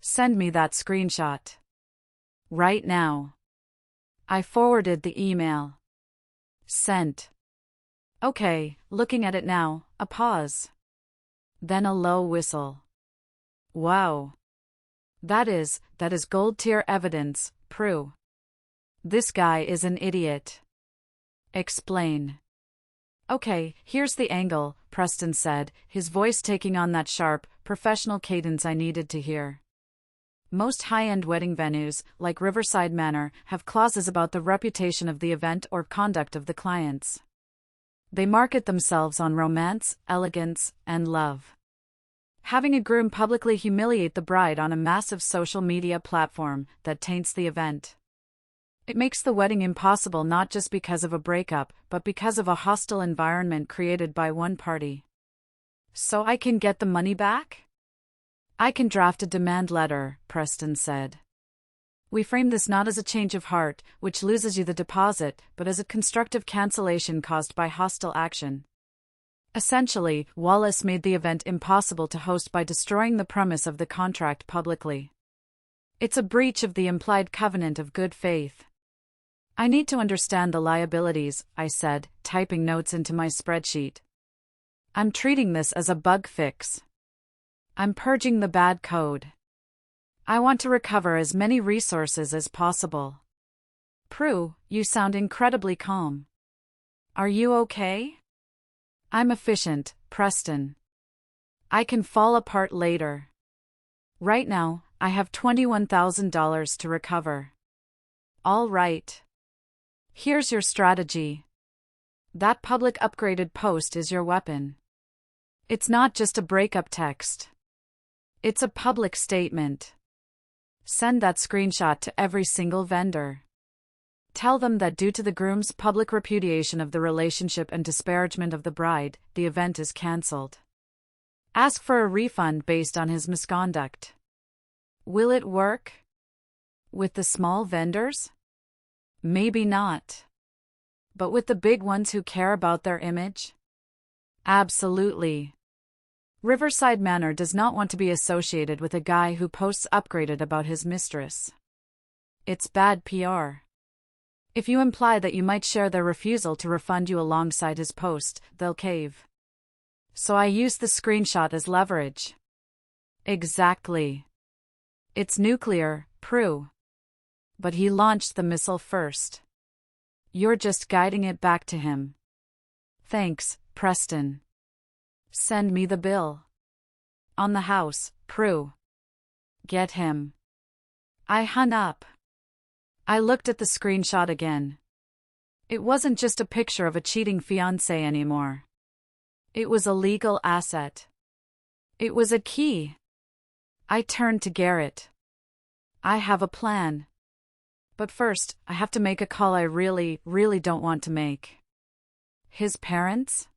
Send me that screenshot. Right now. I forwarded the email. Sent. Okay, looking at it now, a pause. Then a low whistle. Wow. That is gold-tier evidence, Prue. This guy is an idiot. Explain. Okay, here's the angle, Preston said, his voice taking on that sharp, professional cadence I needed to hear. Most high-end wedding venues, like Riverside Manor, have clauses about the reputation of the event or conduct of the clients. They market themselves on romance, elegance, and love. Having a groom publicly humiliate the bride on a massive social media platform that taints the event. It makes the wedding impossible not just because of a breakup, but because of a hostile environment created by one party. So I can get the money back? I can draft a demand letter, Preston said. We frame this not as a change of heart, which loses you the deposit, but as a constructive cancellation caused by hostile action. Essentially, Wallace made the event impossible to host by destroying the premise of the contract publicly. It's a breach of the implied covenant of good faith. I need to understand the liabilities, I said, typing notes into my spreadsheet. I'm treating this as a bug fix. I'm purging the bad code. I want to recover as many resources as possible. Prue, you sound incredibly calm. Are you okay? I'm efficient, Preston. I can fall apart later. Right now, I have $21,000 to recover. All right. Here's your strategy. That public upgraded post is your weapon. It's not just a breakup text. It's a public statement. Send that screenshot to every single vendor. Tell them that due to the groom's public repudiation of the relationship and disparagement of the bride, the event is cancelled. Ask for a refund based on his misconduct. Will it work? With the small vendors? Maybe not. But with the big ones who care about their image? Absolutely. Riverside Manor does not want to be associated with a guy who posts upgraded about his mistress. It's bad PR. If you imply that you might share their refusal to refund you alongside his post, they'll cave. So I use the screenshot as leverage. Exactly. It's nuclear, Prue. But he launched the missile first. You're just guiding it back to him. Thanks, Preston. Send me the bill. On the house, Prue. Get him. I hung up. I looked at the screenshot again. It wasn't just a picture of a cheating fiancé anymore. It was a legal asset. It was a key. I turned to Garrett. I have a plan. But first, I have to make a call I really don't want to make. His parents?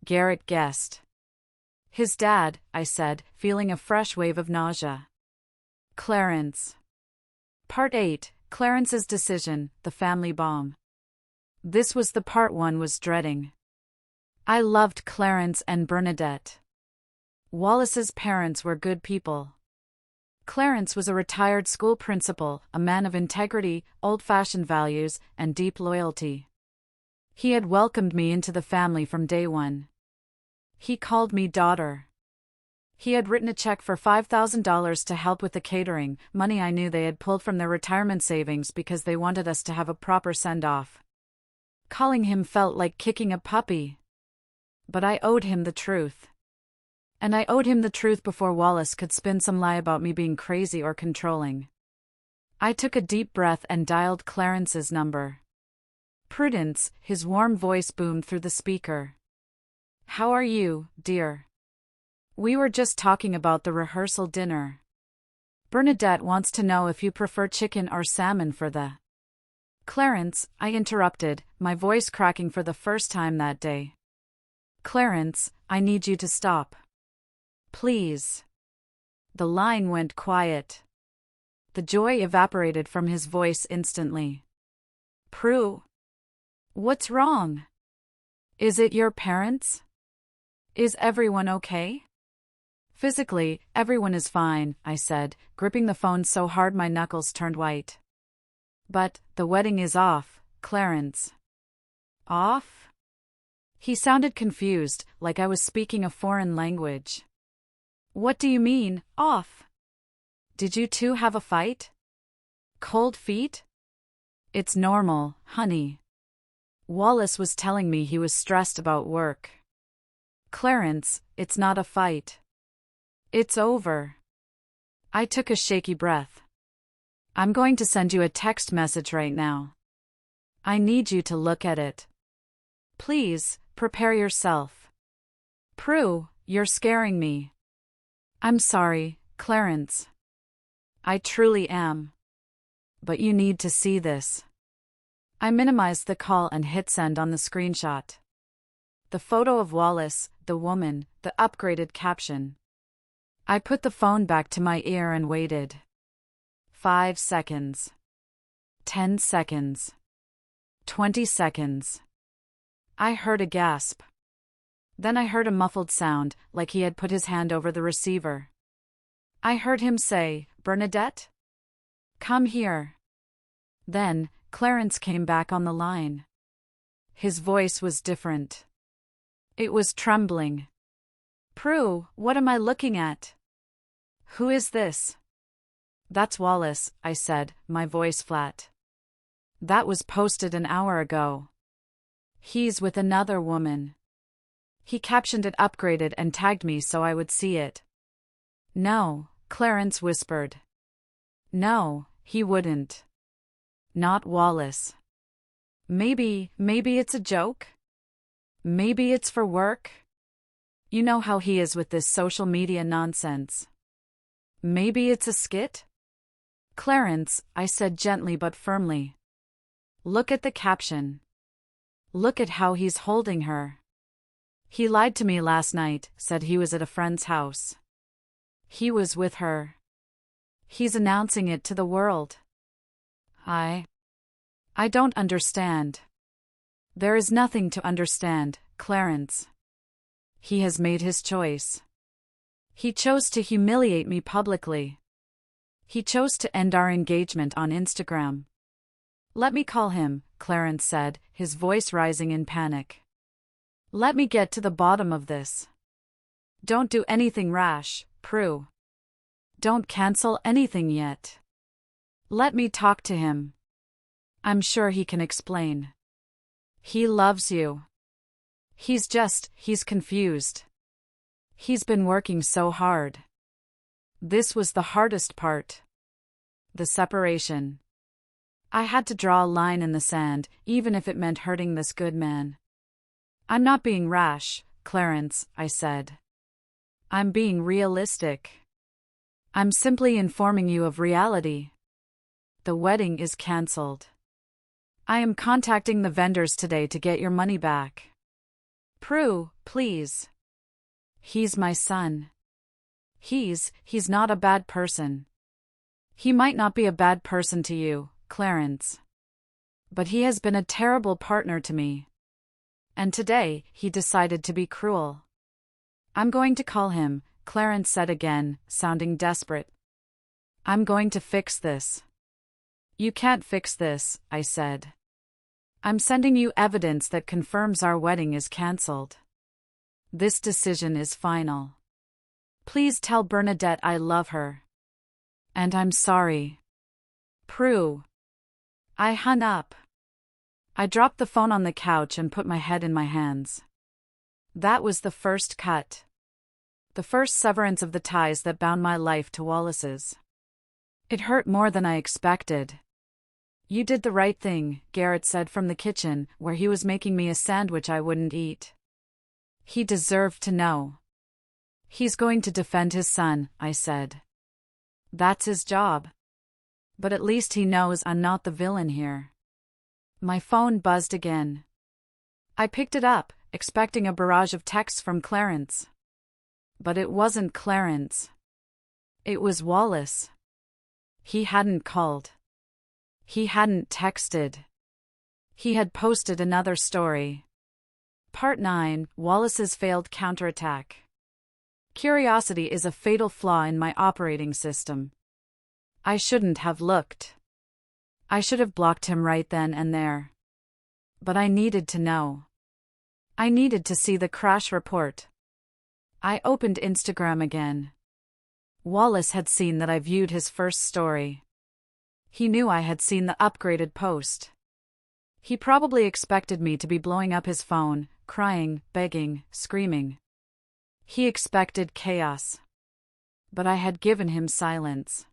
Garrett guessed. His dad, I said, feeling a fresh wave of nausea. Clarence. Part 8. Clarence's decision, the family bomb. This was the part one was dreading. I loved Clarence and Bernadette. Wallace's parents were good people. Clarence was a retired school principal, a man of integrity, old-fashioned values, and deep loyalty. He had welcomed me into the family from day one. He called me daughter. He had written a check for $5,000 to help with the catering, money I knew they had pulled from their retirement savings because they wanted us to have a proper send-off. Calling him felt like kicking a puppy. But I owed him the truth. And I owed him the truth before Wallace could spin some lie about me being crazy or controlling. I took a deep breath and dialed Clarence's number. Prudence, his warm voice boomed through the speaker. How are you, dear? We were just talking about the rehearsal dinner. Bernadette wants to know if you prefer chicken or salmon for the... Clarence, I interrupted, my voice cracking for the first time that day. Clarence, I need you to stop. Please. The line went quiet. The joy evaporated from his voice instantly. Prue. What's wrong? Is it your parents? Is everyone okay? Physically, everyone is fine, I said, gripping the phone so hard my knuckles turned white. But, the wedding is off, Clarence. Off? He sounded confused, like I was speaking a foreign language. What do you mean, off? Did you two have a fight? Cold feet? It's normal, honey. Wallace was telling me he was stressed about work. Clarence, it's not a fight. It's over. I took a shaky breath. I'm going to send you a text message right now. I need you to look at it. Please, prepare yourself. Prue, you're scaring me. I'm sorry, Clarence. I truly am. But you need to see this. I minimized the call and hit send on the screenshot. The photo of Wallace, the woman, the upgraded caption. I put the phone back to my ear and waited. 5 seconds. 10 seconds. 20 seconds. I heard a gasp. Then I heard a muffled sound, like he had put his hand over the receiver. I heard him say, "Bernadette? Come here." Then, Clarence came back on the line. His voice was different. It was trembling. Prue, what am I looking at? Who is this? That's Wallace, I said, my voice flat. That was posted an hour ago. He's with another woman. He captioned it upgraded and tagged me so I would see it. No, Clarence whispered. No, he wouldn't. Not Wallace. Maybe it's a joke? Maybe it's for work? You know how he is with this social media nonsense. Maybe it's a skit? Clarence, I said gently but firmly. Look at the caption. Look at how he's holding her. He lied to me last night, said he was at a friend's house. He was with her. He's announcing it to the world. I don't understand. There is nothing to understand, Clarence. He has made his choice. He chose to humiliate me publicly. He chose to end our engagement on Instagram. Let me call him, Clarence said, his voice rising in panic. Let me get to the bottom of this. Don't do anything rash, Prue. Don't cancel anything yet. Let me talk to him. I'm sure he can explain. He loves you. He's confused. He's been working so hard. This was the hardest part. The separation. I had to draw a line in the sand, even if it meant hurting this good man. I'm not being rash, Clarence, I said. I'm being realistic. I'm simply informing you of reality. The wedding is cancelled. I am contacting the vendors today to get your money back. Prue, please. He's my son. He's not a bad person. He might not be a bad person to you, Clarence. But he has been a terrible partner to me. And today, he decided to be cruel. I'm going to call him, Clarence said again, sounding desperate. I'm going to fix this. You can't fix this, I said. I'm sending you evidence that confirms our wedding is cancelled. This decision is final. Please tell Bernadette I love her. And I'm sorry. Prue. I hung up. I dropped the phone on the couch and put my head in my hands. That was the first cut. The first severance of the ties that bound my life to Wallace's. It hurt more than I expected. You did the right thing, Garrett said from the kitchen, where he was making me a sandwich I wouldn't eat. He deserved to know. He's going to defend his son, I said. That's his job. But at least he knows I'm not the villain here. My phone buzzed again. I picked it up, expecting a barrage of texts from Clarence. But it wasn't Clarence. It was Wallace. He hadn't called. He hadn't texted. He had posted another story. Part 9, Wallace's failed counterattack. Curiosity is a fatal flaw in my operating system. I shouldn't have looked. I should have blocked him right then and there. But I needed to know. I needed to see the crash report. I opened Instagram again. Wallace had seen that I viewed his first story. He knew I had seen the upgraded post. He probably expected me to be blowing up his phone, crying, begging, screaming. He expected chaos. But I had given him silence.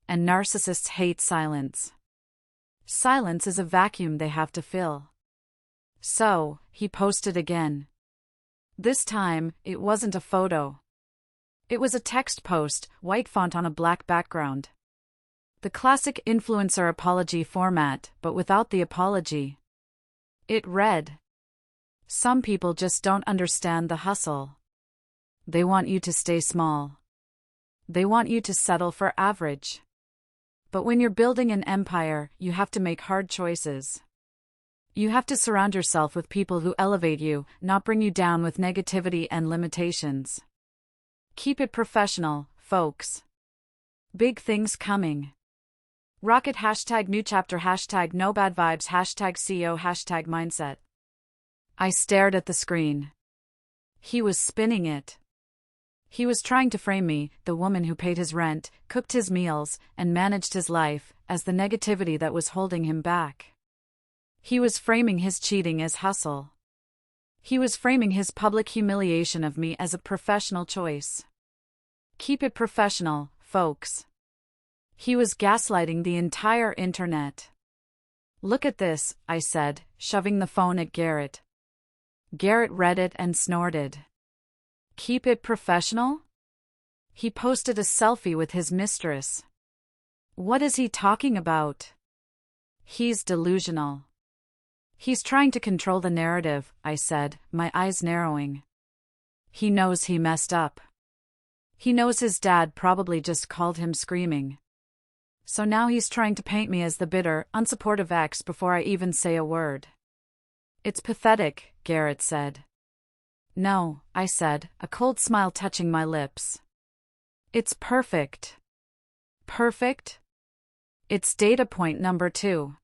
And narcissists hate silence. Silence is a vacuum they have to fill. So, he posted again. This time, it wasn't a photo. It was a text post, white font on a black background. The classic influencer apology format, but without the apology. It read, "Some people just don't understand the hustle. They want you to stay small. They want you to settle for average. But when you're building an empire, you have to make hard choices. You have to surround yourself with people who elevate you, not bring you down with negativity and limitations. Keep it professional, folks. Big things coming. Rocket #new chapter #no bad vibes #CEO #mindset." I stared at the screen. He was spinning it. He was trying to frame me, the woman who paid his rent, cooked his meals, and managed his life, as the negativity that was holding him back. He was framing his cheating as hustle. He was framing his public humiliation of me as a professional choice. Keep it professional, folks. He was gaslighting the entire internet. "Look at this," I said, shoving the phone at Garrett. Garrett read it and snorted. "Keep it professional?" He posted a selfie with his mistress. What is he talking about? He's delusional. He's trying to control the narrative, I said, my eyes narrowing. He knows he messed up. He knows his dad probably just called him screaming. So now he's trying to paint me as the bitter, unsupportive ex before I even say a word. It's pathetic, Garrett said. No, I said, a cold smile touching my lips. It's perfect. Perfect? It's data point number 2.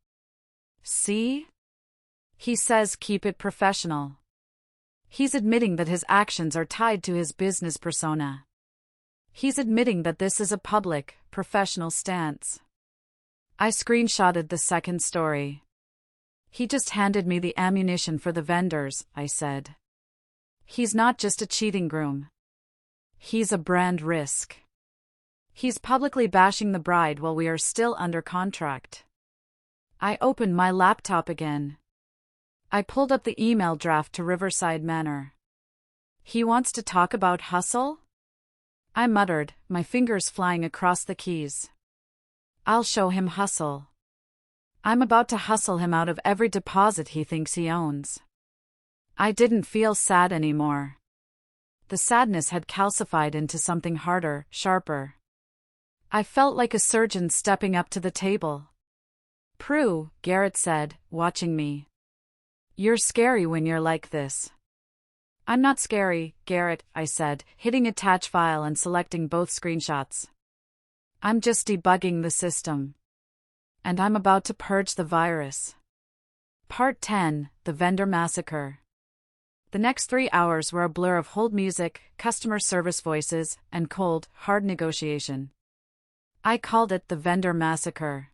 See? He says keep it professional. He's admitting that his actions are tied to his business persona. He's admitting that this is a public, professional stance. I screenshotted the second story. He just handed me the ammunition for the vendors, I said. He's not just a cheating groom. He's a brand risk. He's publicly bashing the bride while we are still under contract. I opened my laptop again. I pulled up the email draft to Riverside Manor. He wants to talk about hustle? I muttered, my fingers flying across the keys. I'll show him hustle. I'm about to hustle him out of every deposit he thinks he owns. I didn't feel sad anymore. The sadness had calcified into something harder, sharper. I felt like a surgeon stepping up to the table. Prue, Garrett said, watching me. You're scary when you're like this. I'm not scary, Garrett, I said, hitting attach file and selecting both screenshots. I'm just debugging the system. And I'm about to purge the virus. Part 10, The Vendor Massacre. The next 3 hours were a blur of hold music, customer service voices, and cold, hard negotiation. I called it the Vendor Massacre.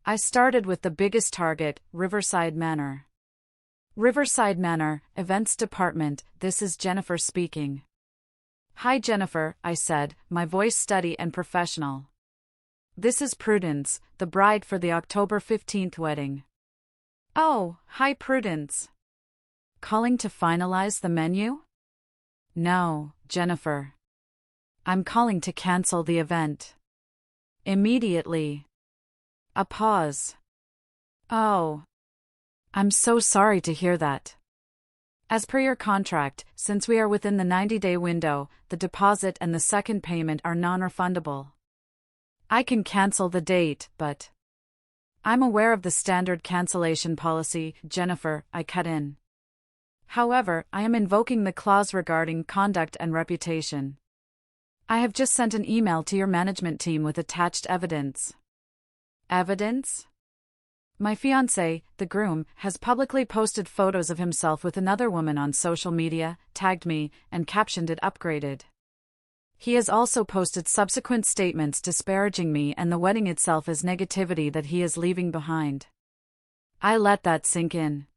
I started with the biggest target, Riverside Manor. Riverside Manor, Events Department, this is Jennifer speaking. Hi Jennifer, I said, my voice steady and professional. This is Prudence, the bride for the October 15th wedding. Oh, hi Prudence. Calling to finalize the menu? No, Jennifer. I'm calling to cancel the event. Immediately. A pause. Oh. I'm so sorry to hear that. As per your contract, since we are within the 90-day window, the deposit and the second payment are non-refundable. I can cancel the date, but... I'm aware of the standard cancellation policy, Jennifer, I cut in. However, I am invoking the clause regarding conduct and reputation. I have just sent an email to your management team with attached evidence. Evidence? My fiancé, the groom, has publicly posted photos of himself with another woman on social media, tagged me, and captioned it upgraded. He has also posted subsequent statements disparaging me and the wedding itself as negativity that he is leaving behind. I let that sink in.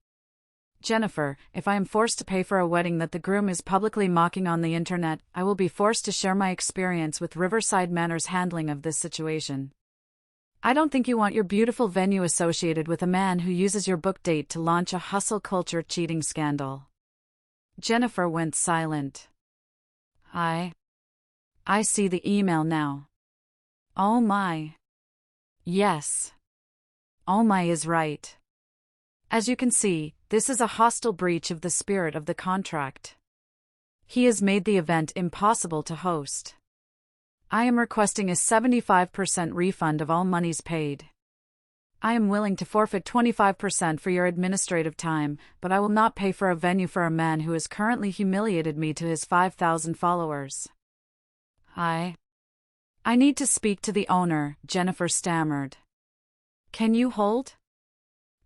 Jennifer, if I am forced to pay for a wedding that the groom is publicly mocking on the internet, I will be forced to share my experience with Riverside Manor's handling of this situation. I don't think you want your beautiful venue associated with a man who uses your book date to launch a hustle culture cheating scandal. Jennifer went silent. I see the email now. Oh my. Yes. Oh my is right. As you can see, this is a hostile breach of the spirit of the contract. He has made the event impossible to host. I am requesting a 75% refund of all monies paid. I am willing to forfeit 25% for your administrative time, but I will not pay for a venue for a man who has currently humiliated me to his 5,000 followers. I need to speak to the owner, Jennifer stammered. Can you hold?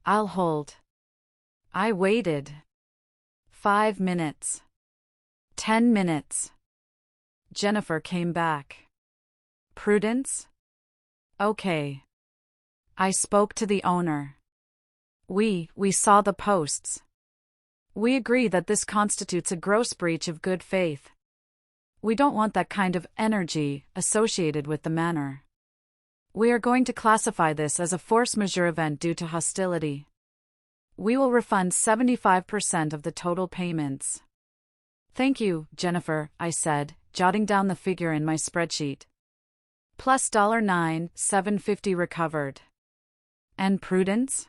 I'll hold. I waited. 5 minutes. 10 minutes. Jennifer came back. Prudence? Okay. I spoke to the owner. We saw the posts. We agree that this constitutes a gross breach of good faith. We don't want that kind of energy associated with the manor. We are going to classify this as a force majeure event due to hostility. We will refund 75% of the total payments. Thank you, Jennifer, I said, jotting down the figure in my spreadsheet. Plus $9,750 recovered. And Prudence?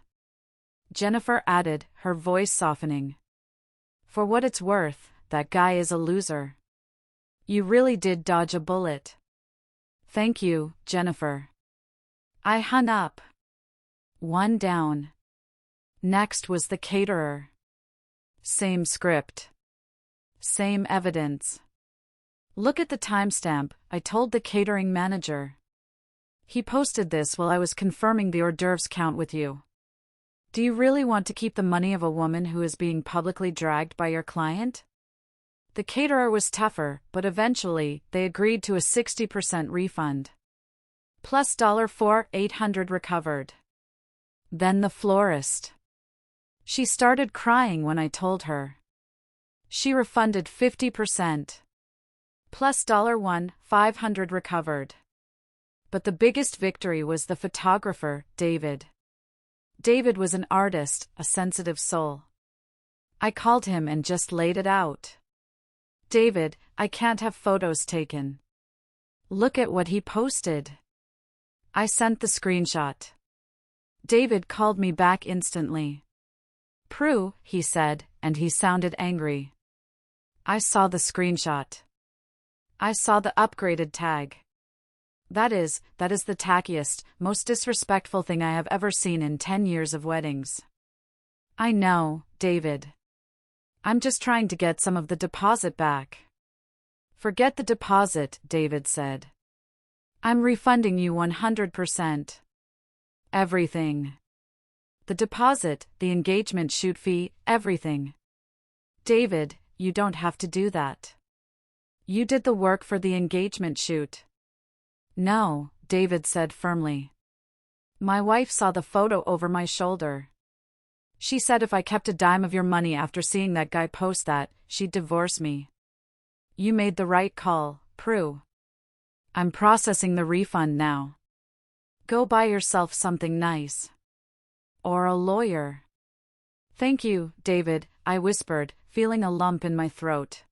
Jennifer added, her voice softening. For what it's worth, that guy is a loser. You really did dodge a bullet. Thank you, Jennifer. I hung up. One down. Next was the caterer. Same script. Same evidence. Look at the timestamp, I told the catering manager. He posted this while I was confirming the hors d'oeuvres count with you. Do you really want to keep the money of a woman who is being publicly dragged by your client? The caterer was tougher, but eventually, they agreed to a 60% refund. Plus $4,800 recovered. Then the florist. She started crying when I told her. She refunded 50%. Plus $1,500 recovered. But the biggest victory was the photographer, David. David was an artist, a sensitive soul. I called him and just laid it out. David, I can't have photos taken. Look at what he posted. I sent the screenshot. David called me back instantly. Prue, he said, and he sounded angry. I saw the screenshot. I saw the upgraded tag. That is the tackiest, most disrespectful thing I have ever seen in 10 years of weddings. I know, David. I'm just trying to get some of the deposit back. Forget the deposit, David said. I'm refunding you 100%. Everything. The deposit, the engagement shoot fee, everything. David, you don't have to do that. You did the work for the engagement shoot. No, David said firmly. My wife saw the photo over my shoulder. She said if I kept a dime of your money after seeing that guy post that, she'd divorce me. You made the right call, Prue. I'm processing the refund now. Go buy yourself something nice. Or a lawyer. Thank you, David, I whispered, feeling a lump in my throat.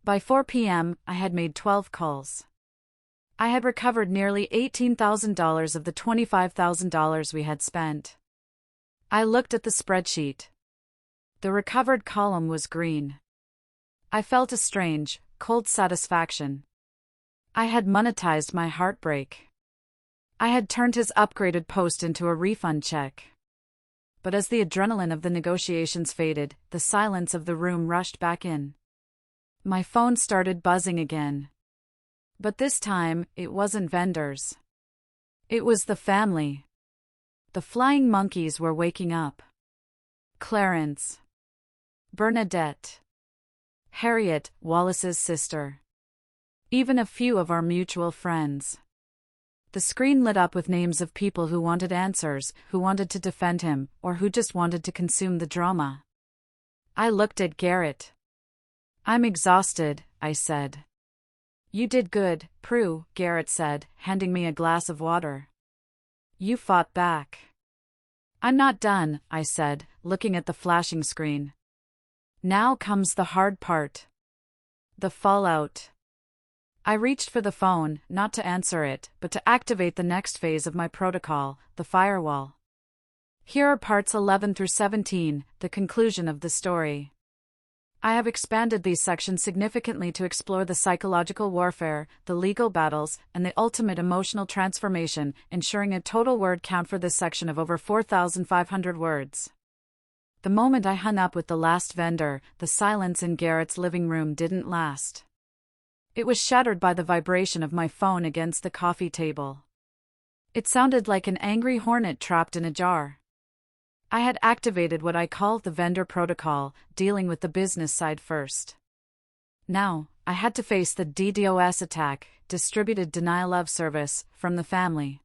By 4 p.m., I had made 12 calls. I had recovered nearly $18,000 of the $25,000 we had spent. I looked at the spreadsheet. The recovered column was green. I felt a strange, cold satisfaction. I had monetized my heartbreak. I had turned his upgraded post into a refund check. But as the adrenaline of the negotiations faded, the silence of the room rushed back in. My phone started buzzing again. But this time, it wasn't vendors. It was the family. The flying monkeys were waking up. Clarence. Bernadette. Harriet, Wallace's sister. Even a few of our mutual friends. The screen lit up with names of people who wanted answers, who wanted to defend him, or who just wanted to consume the drama. I looked at Garrett. "I'm exhausted," I said. "You did good, Prue," Garrett said, handing me a glass of water. "You fought back." "I'm not done," I said, looking at the flashing screen. "Now comes the hard part. The fallout." I reached for the phone, not to answer it, but to activate the next phase of my protocol, the firewall. Here are parts 11 through 17, the conclusion of the story. I have expanded these sections significantly to explore the psychological warfare, the legal battles, and the ultimate emotional transformation, ensuring a total word count for this section of over 4,500 words. The moment I hung up with the last vendor, the silence in Garrett's living room didn't last. It was shattered by the vibration of my phone against the coffee table. It sounded like an angry hornet trapped in a jar. I had activated what I call the vendor protocol, dealing with the business side first. Now, I had to face the DDoS attack, distributed denial of service, from the family.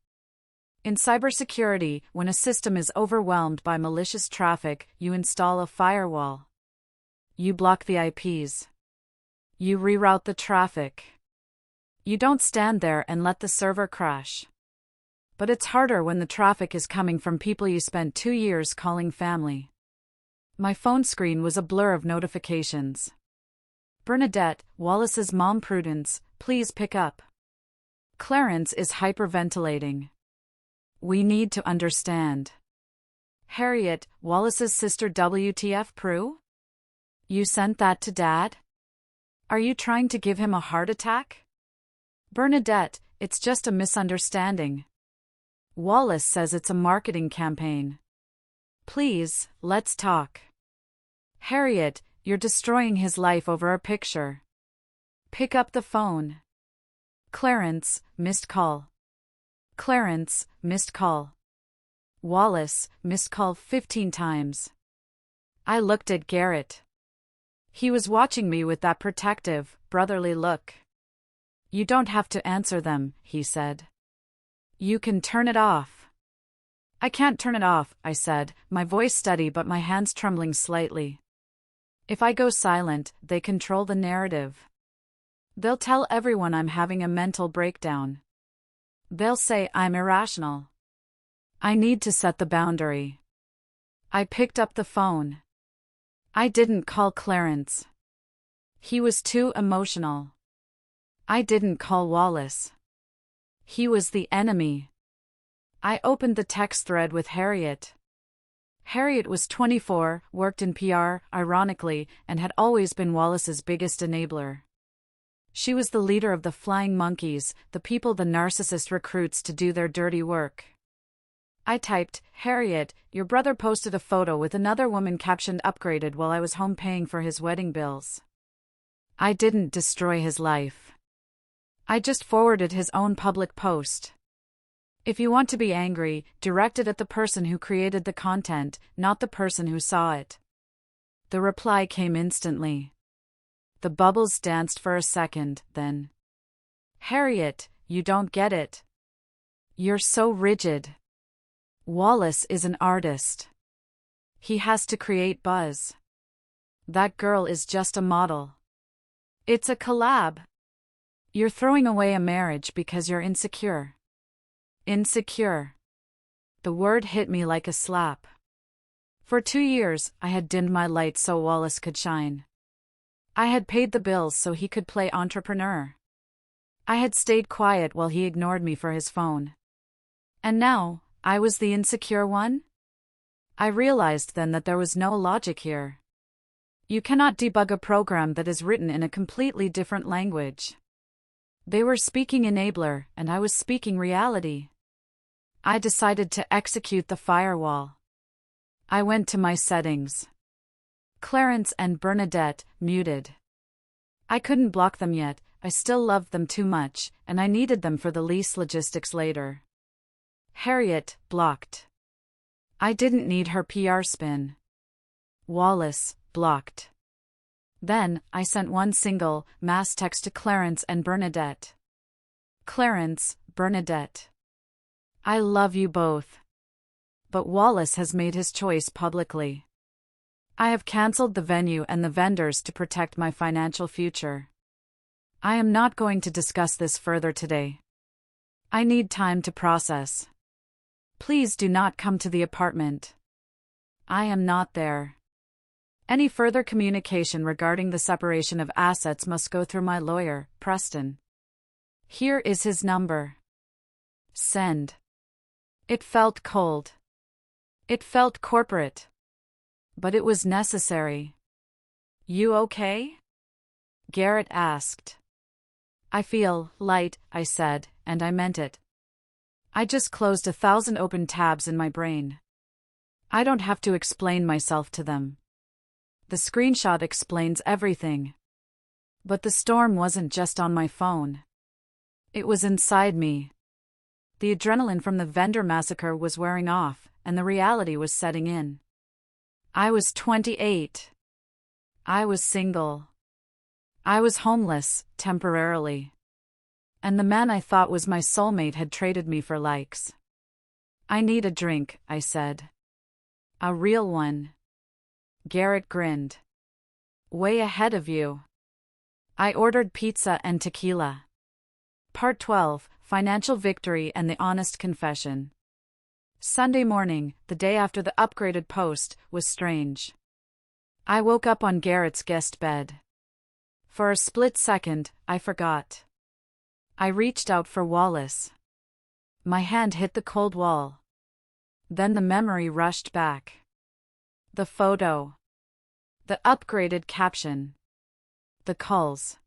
In cybersecurity, when a system is overwhelmed by malicious traffic, you install a firewall. You block the IPs. You reroute the traffic. You don't stand there and let the server crash. But it's harder when the traffic is coming from people you spent 2 years calling family. My phone screen was a blur of notifications. "Bernadette, Wallace's mom. Prudence, please pick up. Clarence is hyperventilating. We need to understand. Harriet, Wallace's sister. WTF, Prue? You sent that to Dad? Are you trying to give him a heart attack? Bernadette, it's just a misunderstanding. Wallace says it's a marketing campaign. Please, let's talk. Harriet, you're destroying his life over a picture. Pick up the phone. Clarence, missed call. Clarence, missed call. Wallace, missed call 15 times. I looked at Garrett. He was watching me with that protective, brotherly look. You don't have to answer them, he said. You can turn it off. I can't turn it off, I said, my voice steady but my hands trembling slightly. If I go silent, they control the narrative. They'll tell everyone I'm having a mental breakdown. They'll say I'm irrational. I need to set the boundary. I picked up the phone. I didn't call Clarence. He was too emotional. I didn't call Wallace. He was the enemy. I opened the text thread with Harriet. Harriet was 24, worked in PR, ironically, and had always been Wallace's biggest enabler. She was the leader of the Flying Monkeys, the people the narcissist recruits to do their dirty work. I typed, Harriet, your brother posted a photo with another woman captioned upgraded while I was home paying for his wedding bills. I didn't destroy his life. I just forwarded his own public post. If you want to be angry, direct it at the person who created the content, not the person who saw it. The reply came instantly. The bubbles danced for a second, then. Harriet, you don't get it. You're so rigid. Wallace is an artist. He has to create buzz. That girl is just a model. It's a collab. You're throwing away a marriage because you're insecure. Insecure. The word hit me like a slap. For 2 years, I had dimmed my light so Wallace could shine. I had paid the bills so he could play entrepreneur. I had stayed quiet while he ignored me for his phone. And now, I was the insecure one? I realized then that there was no logic here. You cannot debug a program that is written in a completely different language. They were speaking enabler, and I was speaking reality. I decided to execute the firewall. I went to my settings. Clarence and Bernadette, muted. I couldn't block them yet, I still loved them too much, and I needed them for the lease logistics later. Harriet, blocked. I didn't need her PR spin. Wallace, blocked. Then, I sent one single, mass text to Clarence and Bernadette. Clarence, Bernadette. I love you both. But Wallace has made his choice publicly. I have cancelled the venue and the vendors to protect my financial future. I am not going to discuss this further today. I need time to process. Please do not come to the apartment. I am not there. Any further communication regarding the separation of assets must go through my lawyer, Preston. Here is his number. Send. It felt cold. It felt corporate. But it was necessary. You okay? Garrett asked. I feel light, I said, and I meant it. I just closed 1,000 open tabs in my brain. I don't have to explain myself to them. The screenshot explains everything. But the storm wasn't just on my phone. It was inside me. The adrenaline from the vendor massacre was wearing off, and the reality was setting in. I was 28. I was single. I was homeless, temporarily. And the man I thought was my soulmate had traded me for likes. I need a drink, I said. A real one. Garrett grinned. Way ahead of you. I ordered pizza and tequila. Part 12, Financial Victory and the Honest Confession. Sunday morning, the day after the upgraded post, was strange. I woke up on Garrett's guest bed. For a split second, I forgot. I reached out for Wallace. My hand hit the cold wall. Then the memory rushed back. The photo. The upgraded caption. The calls.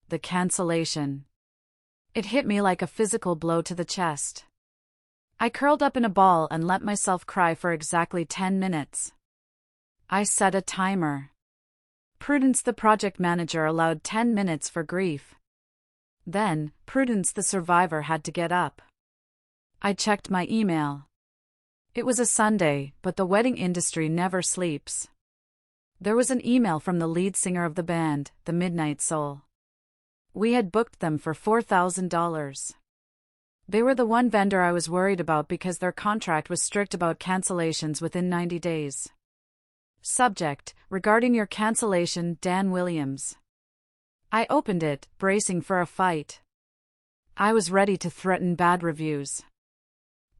The cancellation. It hit me like a physical blow to the chest. I curled up in a ball and let myself cry for exactly 10 minutes. I set a timer. Prudence, the project manager, allowed 10 minutes for grief. Then, Prudence, the survivor, had to get up. I checked my email. It was a Sunday, but the wedding industry never sleeps. There was an email from the lead singer of the band, the Midnight Soul. We had booked them for $4,000. They were the one vendor I was worried about because their contract was strict about cancellations within 90 days. Subject: regarding your cancellation, Dan Williams. I opened it, bracing for a fight. I was ready to threaten bad reviews.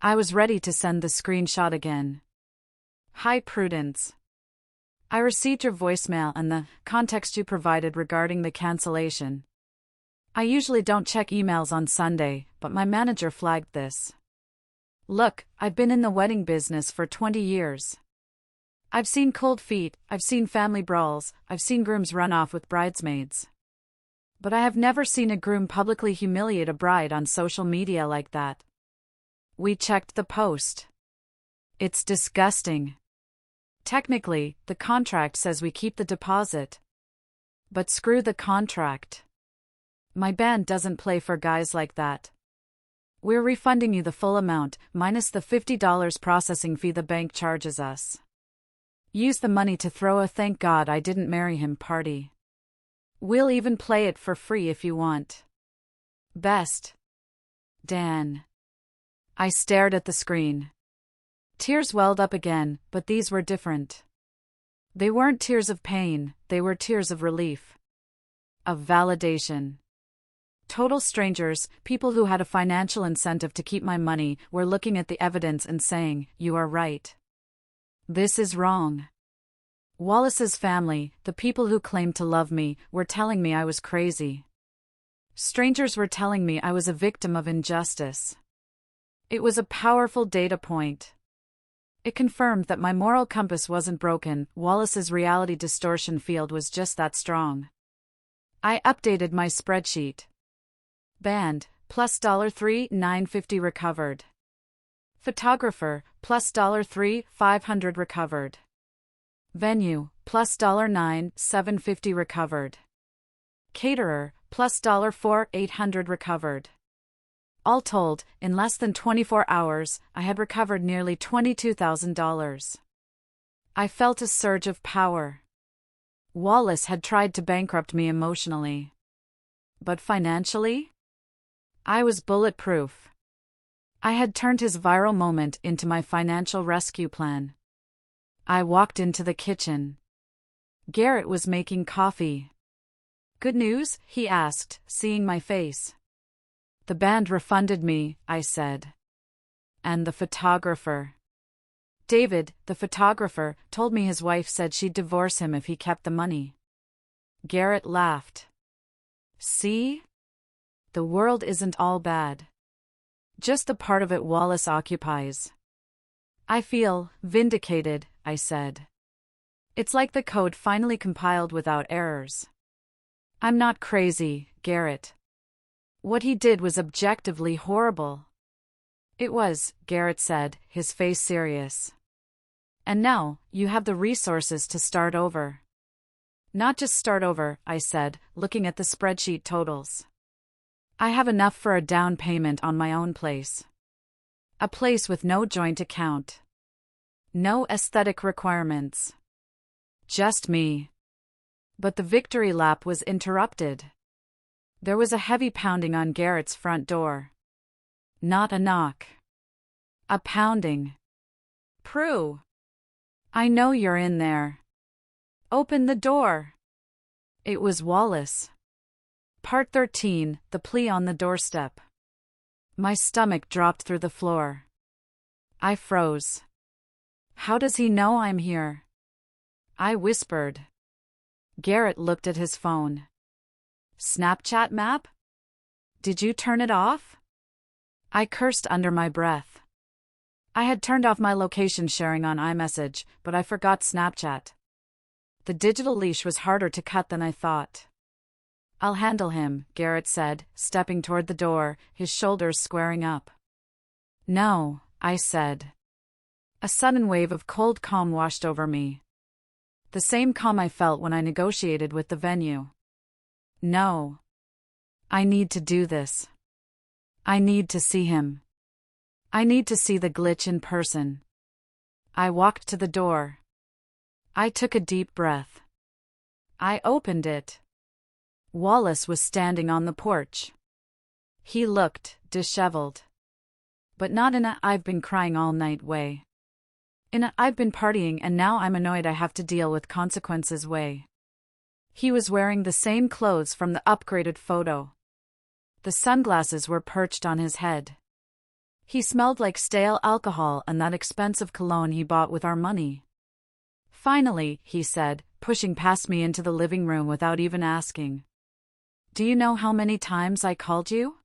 I was ready to send the screenshot again. Hi Prudence. I received your voicemail and the context you provided regarding the cancellation. I usually don't check emails on Sunday, but my manager flagged this. Look, I've been in the wedding business for 20 years. I've seen cold feet, I've seen family brawls, I've seen grooms run off with bridesmaids. But I have never seen a groom publicly humiliate a bride on social media like that. We checked the post. It's disgusting. Technically, the contract says we keep the deposit. But screw the contract. My band doesn't play for guys like that. We're refunding you the full amount, minus the $50 processing fee the bank charges us. Use the money to throw a "thank God I didn't marry him" party. We'll even play it for free if you want. Best. Dan. I stared at the screen. Tears welled up again, but these were different. They weren't tears of pain, they were tears of relief. Of validation. Total strangers, people who had a financial incentive to keep my money, were looking at the evidence and saying, "You are right. This is wrong." Wallace's family, the people who claimed to love me, were telling me I was crazy. Strangers were telling me I was a victim of injustice. It was a powerful data point. It confirmed that my moral compass wasn't broken, Wallace's reality distortion field was just that strong. I updated my spreadsheet. Band, plus $3,950 recovered. Photographer, plus $3,500 recovered. Venue, plus $9,750 recovered. Caterer, plus $4,800 recovered. All told, in less than 24 hours, I had recovered nearly $22,000. I felt a surge of power. Wallace had tried to bankrupt me emotionally. But financially? I was bulletproof. I had turned his viral moment into my financial rescue plan. I walked into the kitchen. Garrett was making coffee. "Good news?" he asked, seeing my face. "The band refunded me," I said. "And the photographer." "David, the photographer, told me his wife said she'd divorce him if he kept the money." Garrett laughed. "See? The world isn't all bad. Just the part of it Wallace occupies." "I feel vindicated," I said. "It's like the code finally compiled without errors." "I'm not crazy, Garrett. What he did was objectively horrible." "It was," Garrett said, his face serious. "And now, you have the resources to start over." "Not just start over," I said, looking at the spreadsheet totals. "I have enough for a down payment on my own place. A place with no joint account. No aesthetic requirements. Just me." But the victory lap was interrupted. There was a heavy pounding on Garrett's front door. Not a knock. A pounding. "Prue. I know you're in there. Open the door." It was Wallace. Part 13, the plea on the doorstep. My stomach dropped through the floor. I froze. "How does he know I'm here?" I whispered. Garrett looked at his phone. "Snapchat map? Did you turn it off?" I cursed under my breath. I had turned off my location sharing on iMessage, but I forgot Snapchat. The digital leash was harder to cut than I thought. "I'll handle him," Garrett said, stepping toward the door, his shoulders squaring up. "No," I said. A sudden wave of cold calm washed over me. The same calm I felt when I negotiated with the venue. "No. I need to do this. I need to see him. I need to see the glitch in person." I walked to the door. I took a deep breath. I opened it. Wallace was standing on the porch. He looked disheveled. But not in a "I've been crying all night" way. In a "I've been partying and now I'm annoyed I have to deal with consequences" way. He was wearing the same clothes from the upgraded photo. The sunglasses were perched on his head. He smelled like stale alcohol and that expensive cologne he bought with our money. "Finally," he said, pushing past me into the living room without even asking. "Do you know how many times I called you?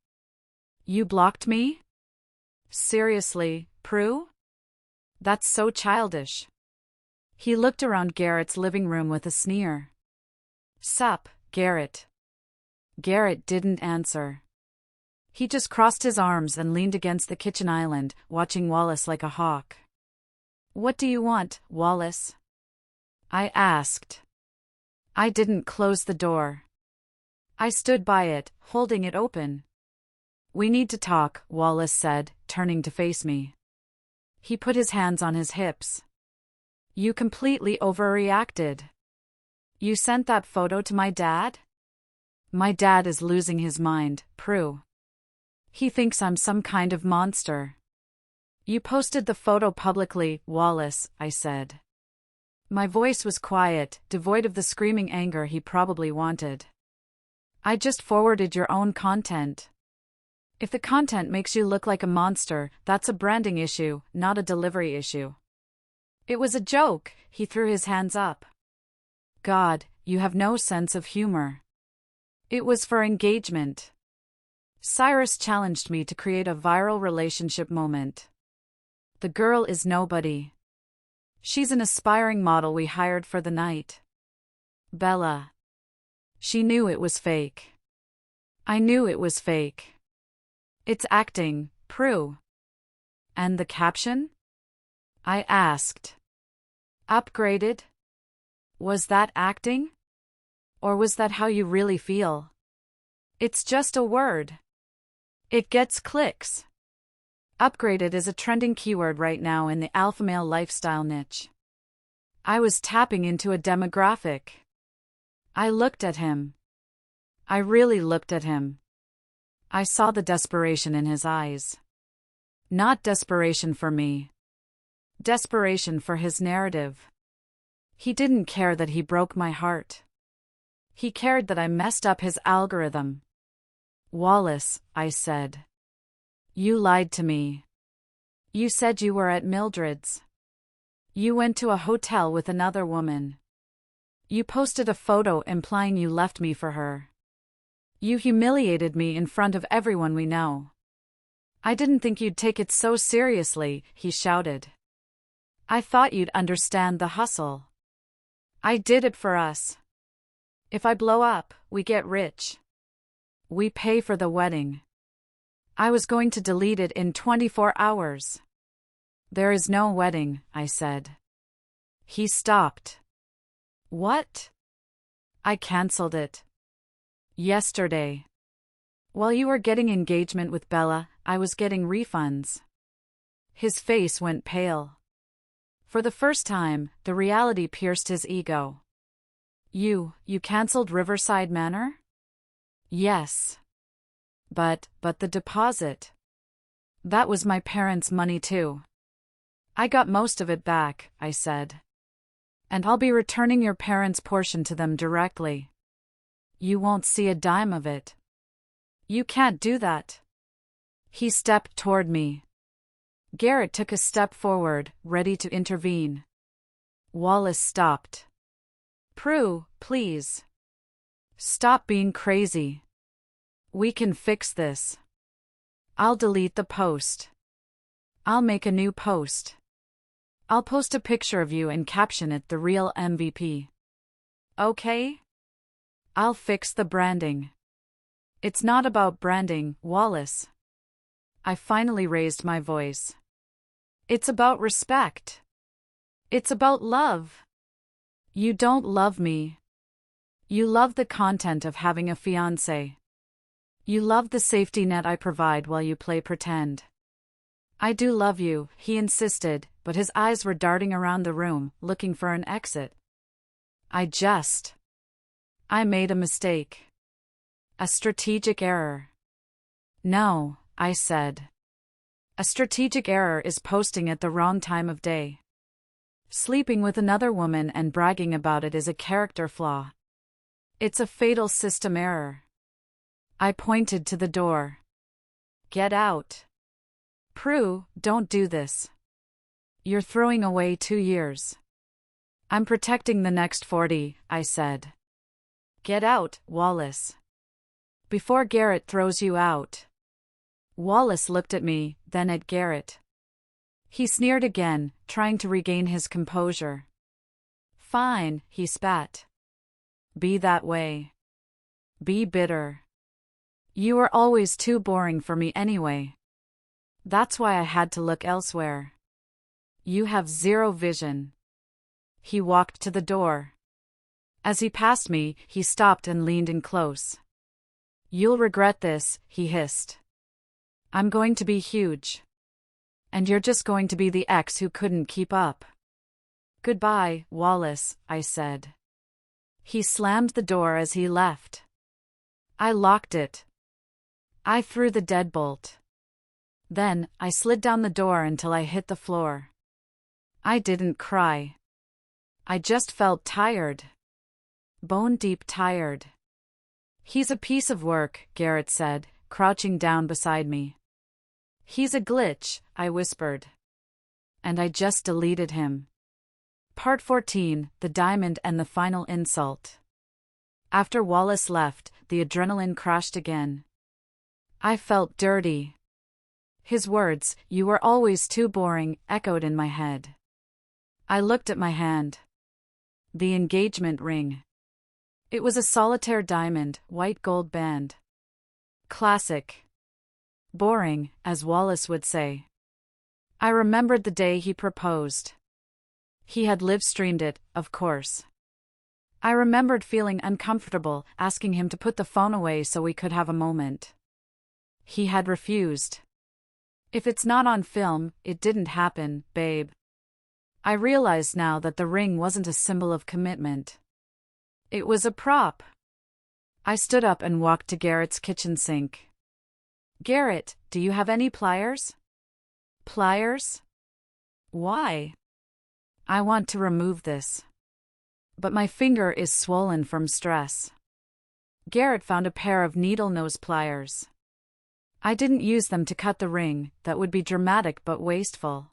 You blocked me? Seriously, Prue? That's so childish." He looked around Garrett's living room with a sneer. "Sup, Garrett?" Garrett didn't answer. He just crossed his arms and leaned against the kitchen island, watching Wallace like a hawk. "What do you want, Wallace?" I asked. I didn't close the door. I stood by it, holding it open. "We need to talk," Wallace said, turning to face me. He put his hands on his hips. "You completely overreacted. You sent that photo to my dad?" "My dad is losing his mind, Prue. He thinks I'm some kind of monster." "You posted the photo publicly, Wallace," I said. My voice was quiet, devoid of the screaming anger he probably wanted. "I just forwarded your own content. If the content makes you look like a monster, that's a branding issue, not a delivery issue." "It was a joke," he threw his hands up. "God, you have no sense of humor. It was for engagement." Cyrus challenged me to create a viral relationship moment. "The girl is nobody. She's an aspiring model we hired for the night. Bella. She knew it was fake. I knew it was fake. It's acting, Prue." "And the caption?" I asked. "Upgraded? Was that acting? Or was that how you really feel?" "It's just a word. It gets clicks. Upgraded is a trending keyword right now in the alpha male lifestyle niche. I was tapping into a demographic. I looked at him. I really looked at him. I saw the desperation in his eyes. Not desperation for me. Desperation for his narrative. He didn't care that he broke my heart. He cared that I messed up his algorithm. Wallace, I said. You lied to me. You said you were at Mildred's. You went to a hotel with another woman. You posted a photo implying you left me for her. You humiliated me in front of everyone we know. I didn't think you'd take it so seriously, he shouted. I thought you'd understand the hustle. I did it for us. If I blow up, we get rich. We pay for the wedding. I was going to delete it in 24 hours. There is no wedding, I said. He stopped. What? I cancelled it. Yesterday. While you were getting engagement with Bella, I was getting refunds. His face went pale. For the first time, the reality pierced his ego. You cancelled Riverside Manor? Yes. But the deposit. That was my parents' money too. I got most of it back, I said. And I'll be returning your parents' portion to them directly. You won't see a dime of it. You can't do that. He stepped toward me. Garrett took a step forward, ready to intervene. Wallace stopped. Prue, please. Stop being crazy. We can fix this. I'll delete the post. I'll make a new post. I'll post a picture of you and caption it "The Real MVP." Okay? I'll fix the branding. It's not about branding, Wallace. I finally raised my voice. It's about respect. It's about love. You don't love me. You love the content of having a fiancé. You love the safety net I provide while you play pretend. I do love you, he insisted, but his eyes were darting around the room, looking for an exit. I made a mistake. A strategic error. No, I said. A strategic error is posting at the wrong time of day. Sleeping with another woman and bragging about it is a character flaw. It's a fatal system error. I pointed to the door. Get out. Prue, don't do this. You're throwing away 2 years. I'm protecting the next 40, I said. Get out, Wallace. Before Garrett throws you out. Wallace looked at me, then at Garrett. He sneered again, trying to regain his composure. Fine, he spat. Be that way. Be bitter. You were always too boring for me anyway. That's why I had to look elsewhere. You have zero vision. He walked to the door. As he passed me, he stopped and leaned in close. You'll regret this, he hissed. I'm going to be huge. And you're just going to be the ex who couldn't keep up. Goodbye, Wallace, I said. He slammed the door as he left. I locked it. I threw the deadbolt. Then, I slid down the door until I hit the floor. I didn't cry. I just felt tired. Bone-deep tired. He's a piece of work, Garrett said, crouching down beside me. He's a glitch, I whispered. And I just deleted him. Part 14, The Diamond and the Final Insult. After Wallace left, the adrenaline crashed again. I felt dirty. His words, "You were always too boring," echoed in my head. I looked at my hand. The engagement ring. It was a solitaire diamond, white gold band. Classic. Boring, as Wallace would say. I remembered the day he proposed. He had live-streamed it, of course. I remembered feeling uncomfortable, asking him to put the phone away so we could have a moment. He had refused. If it's not on film, it didn't happen, babe. I realized now that the ring wasn't a symbol of commitment. It was a prop. I stood up and walked to Garrett's kitchen sink. Garrett, do you have any pliers? Pliers? Why? I want to remove this. But my finger is swollen from stress. Garrett found a pair of needle-nose pliers. I didn't use them to cut the ring, that would be dramatic but wasteful.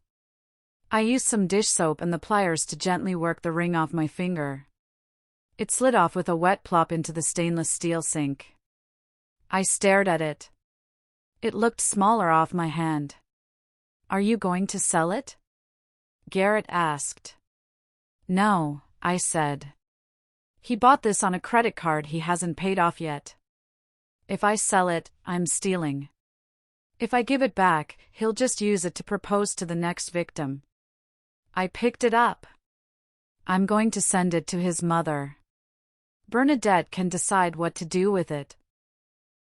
I used some dish soap and the pliers to gently work the ring off my finger. It slid off with a wet plop into the stainless steel sink. I stared at it. It looked smaller off my hand. Are you going to sell it? Garrett asked. No, I said. He bought this on a credit card he hasn't paid off yet. If I sell it, I'm stealing. If I give it back, he'll just use it to propose to the next victim. I picked it up. I'm going to send it to his mother. Bernadette can decide what to do with it.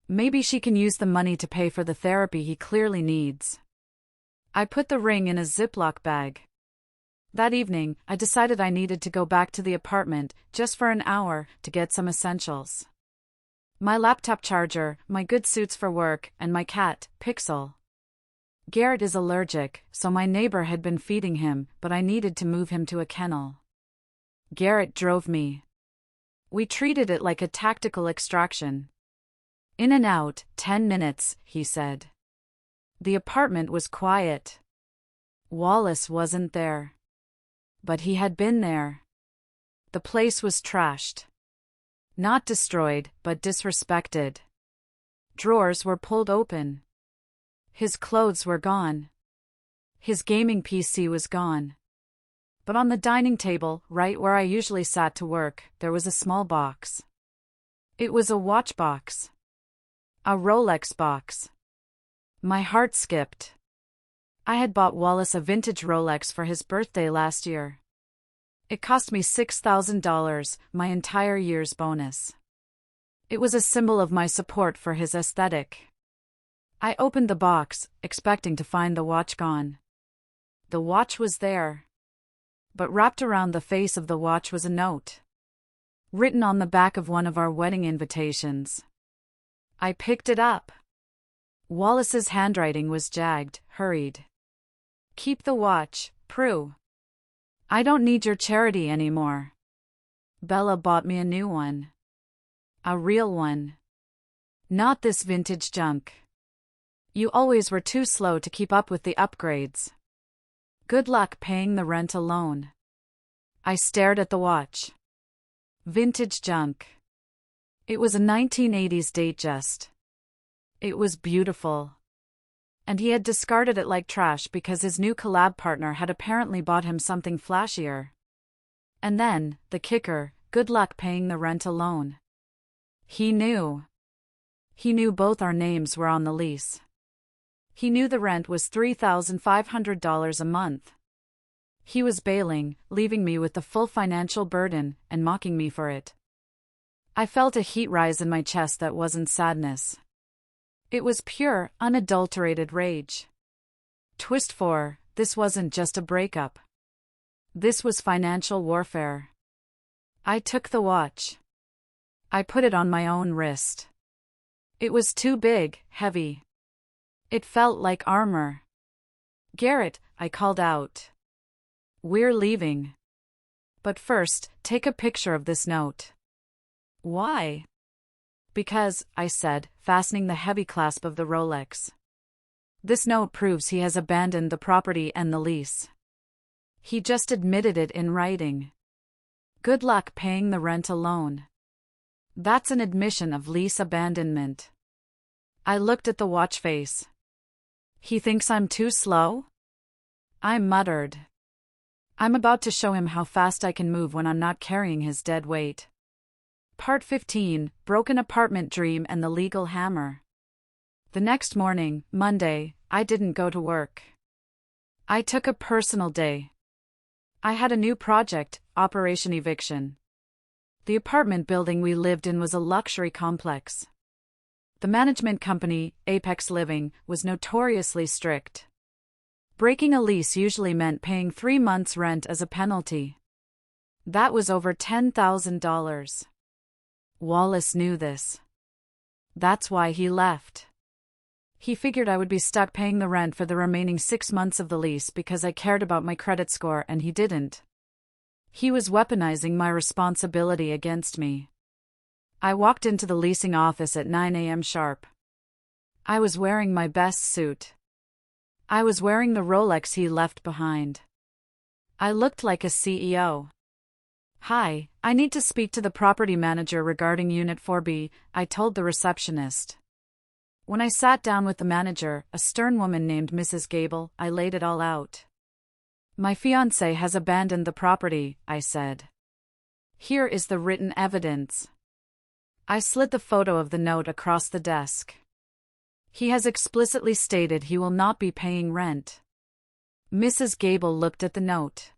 Maybe she can use the money to pay for the therapy he clearly needs. I put the ring in a Ziploc bag. That evening, I decided I needed to go back to the apartment, just for an hour, to get some essentials. My laptop charger, my good suits for work, and my cat, Pixel. Garrett is allergic, so my neighbor had been feeding him, but I needed to move him to a kennel. Garrett drove me. We treated it like a tactical extraction. In and out, 10 minutes, he said. The apartment was quiet. Wallace wasn't there. But he had been there. The place was trashed. Not destroyed, but disrespected. Drawers were pulled open. His clothes were gone. His gaming PC was gone. But on the dining table, right where I usually sat to work, there was a small box. It was a watch box. A Rolex box. My heart skipped. I had bought Wallace a vintage Rolex for his birthday last year. It cost me $6,000, my entire year's bonus. It was a symbol of my support for his aesthetic. I opened the box, expecting to find the watch gone. The watch was there. But wrapped around the face of the watch was a note. Written on the back of one of our wedding invitations. I picked it up. Wallace's handwriting was jagged, hurried. Keep the watch, Prue. I don't need your charity anymore. Bella bought me a new one. A real one. Not this vintage junk. You always were too slow to keep up with the upgrades. Good luck paying the rent alone. I stared at the watch. Vintage junk. It was a 1980s Datejust. It was beautiful. And he had discarded it like trash because his new collab partner had apparently bought him something flashier. And then, the kicker, good luck paying the rent alone. He knew. He knew both our names were on the lease. He knew the rent was $3,500 a month. He was bailing, leaving me with the full financial burden, and mocking me for it. I felt a heat rise in my chest that wasn't sadness. It was pure, unadulterated rage. Twist 4, this wasn't just a breakup. This was financial warfare. I took the watch. I put it on my own wrist. It was too big, heavy. It felt like armor. Garrett, I called out. We're leaving. But first, take a picture of this note. Why? Because, I said, fastening the heavy clasp of the Rolex. This note proves he has abandoned the property and the lease. He just admitted it in writing. Good luck paying the rent alone. That's an admission of lease abandonment. I looked at the watch face. He thinks I'm too slow? I muttered. I'm about to show him how fast I can move when I'm not carrying his dead weight. Part 15, Broken Apartment Dream and the Legal Hammer. The next morning, Monday, I didn't go to work. I took a personal day. I had a new project, Operation Eviction. The apartment building we lived in was a luxury complex. The management company, Apex Living, was notoriously strict. Breaking a lease usually meant paying 3 months' rent as a penalty. That was over $10,000. Wallace knew this. That's why he left. He figured I would be stuck paying the rent for the remaining 6 months of the lease because I cared about my credit score and he didn't. He was weaponizing my responsibility against me. I walked into the leasing office at 9 a.m. sharp. I was wearing my best suit. I was wearing the Rolex he left behind. I looked like a CEO. "Hi, I need to speak to the property manager regarding Unit 4B, I told the receptionist. When I sat down with the manager, a stern woman named Mrs. Gable, I laid it all out. "My fiancé has abandoned the property," I said. "Here is the written evidence." I slid the photo of the note across the desk. "He has explicitly stated he will not be paying rent." Mrs. Gable looked at the note.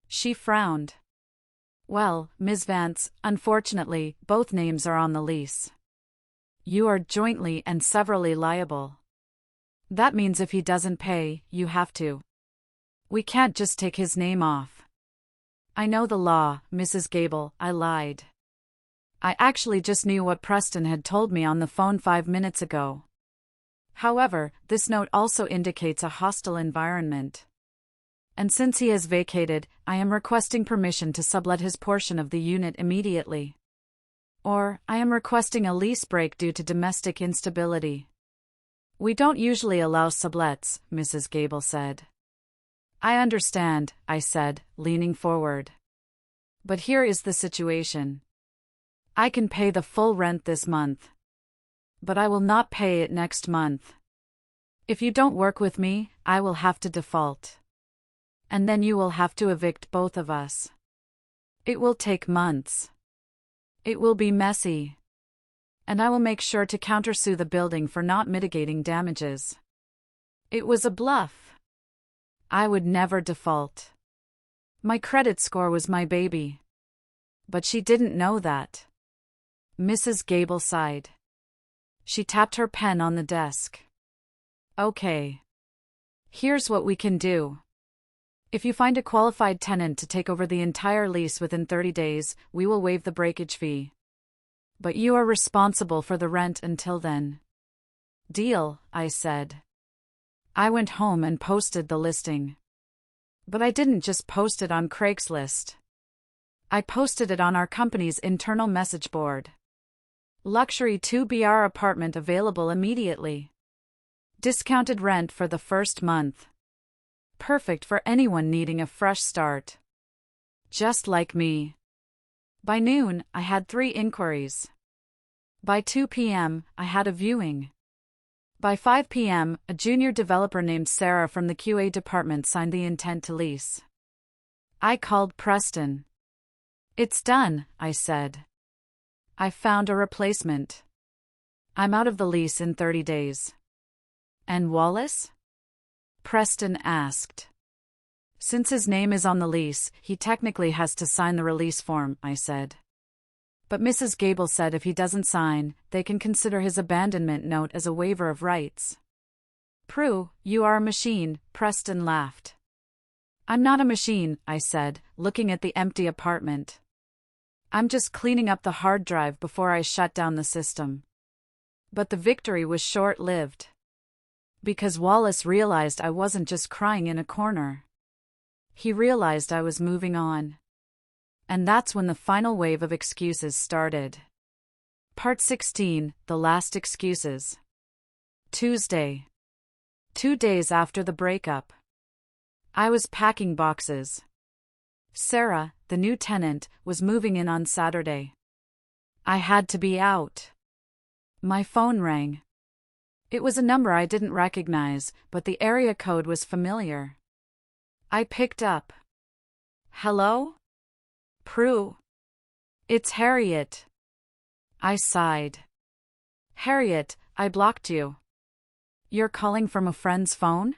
She frowned. "Well, Ms. Vance, unfortunately, both names are on the lease. You are jointly and severally liable. That means if he doesn't pay, you have to. We can't just take his name off." "I know the law, Mrs. Gable," I lied. "I actually just knew what Preston had told me on the phone 5 minutes ago. However, this note also indicates a hostile environment. And since he has vacated, I am requesting permission to sublet his portion of the unit immediately. Or, I am requesting a lease break due to domestic instability." "We don't usually allow sublets," Mrs. Gable said. "I understand," I said, leaning forward. "But here is the situation. I can pay the full rent this month. But I will not pay it next month. If you don't work with me, I will have to default. And then you will have to evict both of us. It will take months. It will be messy. And I will make sure to countersue the building for not mitigating damages." It was a bluff. I would never default. My credit score was my baby. But she didn't know that. Mrs. Gable sighed. She tapped her pen on the desk. "Okay. Here's what we can do. If you find a qualified tenant to take over the entire lease within 30 days, we will waive the breakage fee. But you are responsible for the rent until then." "Deal," I said. I went home and posted the listing. But I didn't just post it on Craigslist. I posted it on our company's internal message board. Luxury 2BR apartment available immediately. Discounted rent for the first month. Perfect for anyone needing a fresh start. Just like me. By noon, I had 3 inquiries. By 2 p.m., I had a viewing. By 5 p.m., a junior developer named Sarah from the QA department signed the intent to lease. I called Preston. "It's done," I said. "I found a replacement. I'm out of the lease in 30 days. "And Wallace?" Preston asked. "Since his name is on the lease, he technically has to sign the release form," I said. But Mrs. Gable said if he doesn't sign, they can consider his abandonment note as a waiver of rights. "Prue, you are a machine," Preston laughed. "I'm not a machine," I said, looking at the empty apartment. "I'm just cleaning up the hard drive before I shut down the system." But the victory was short-lived. Because Wallace realized I wasn't just crying in a corner. He realized I was moving on. And that's when the final wave of excuses started. Part 16, The Last Excuses. Tuesday. 2 days after the breakup. I was packing boxes. Sarah, the new tenant, was moving in on Saturday. I had to be out. My phone rang. It was a number I didn't recognize, but the area code was familiar. I picked up. "Hello? Prue. It's Harriet." I sighed. "Harriet, I blocked you." "You're calling from a friend's phone?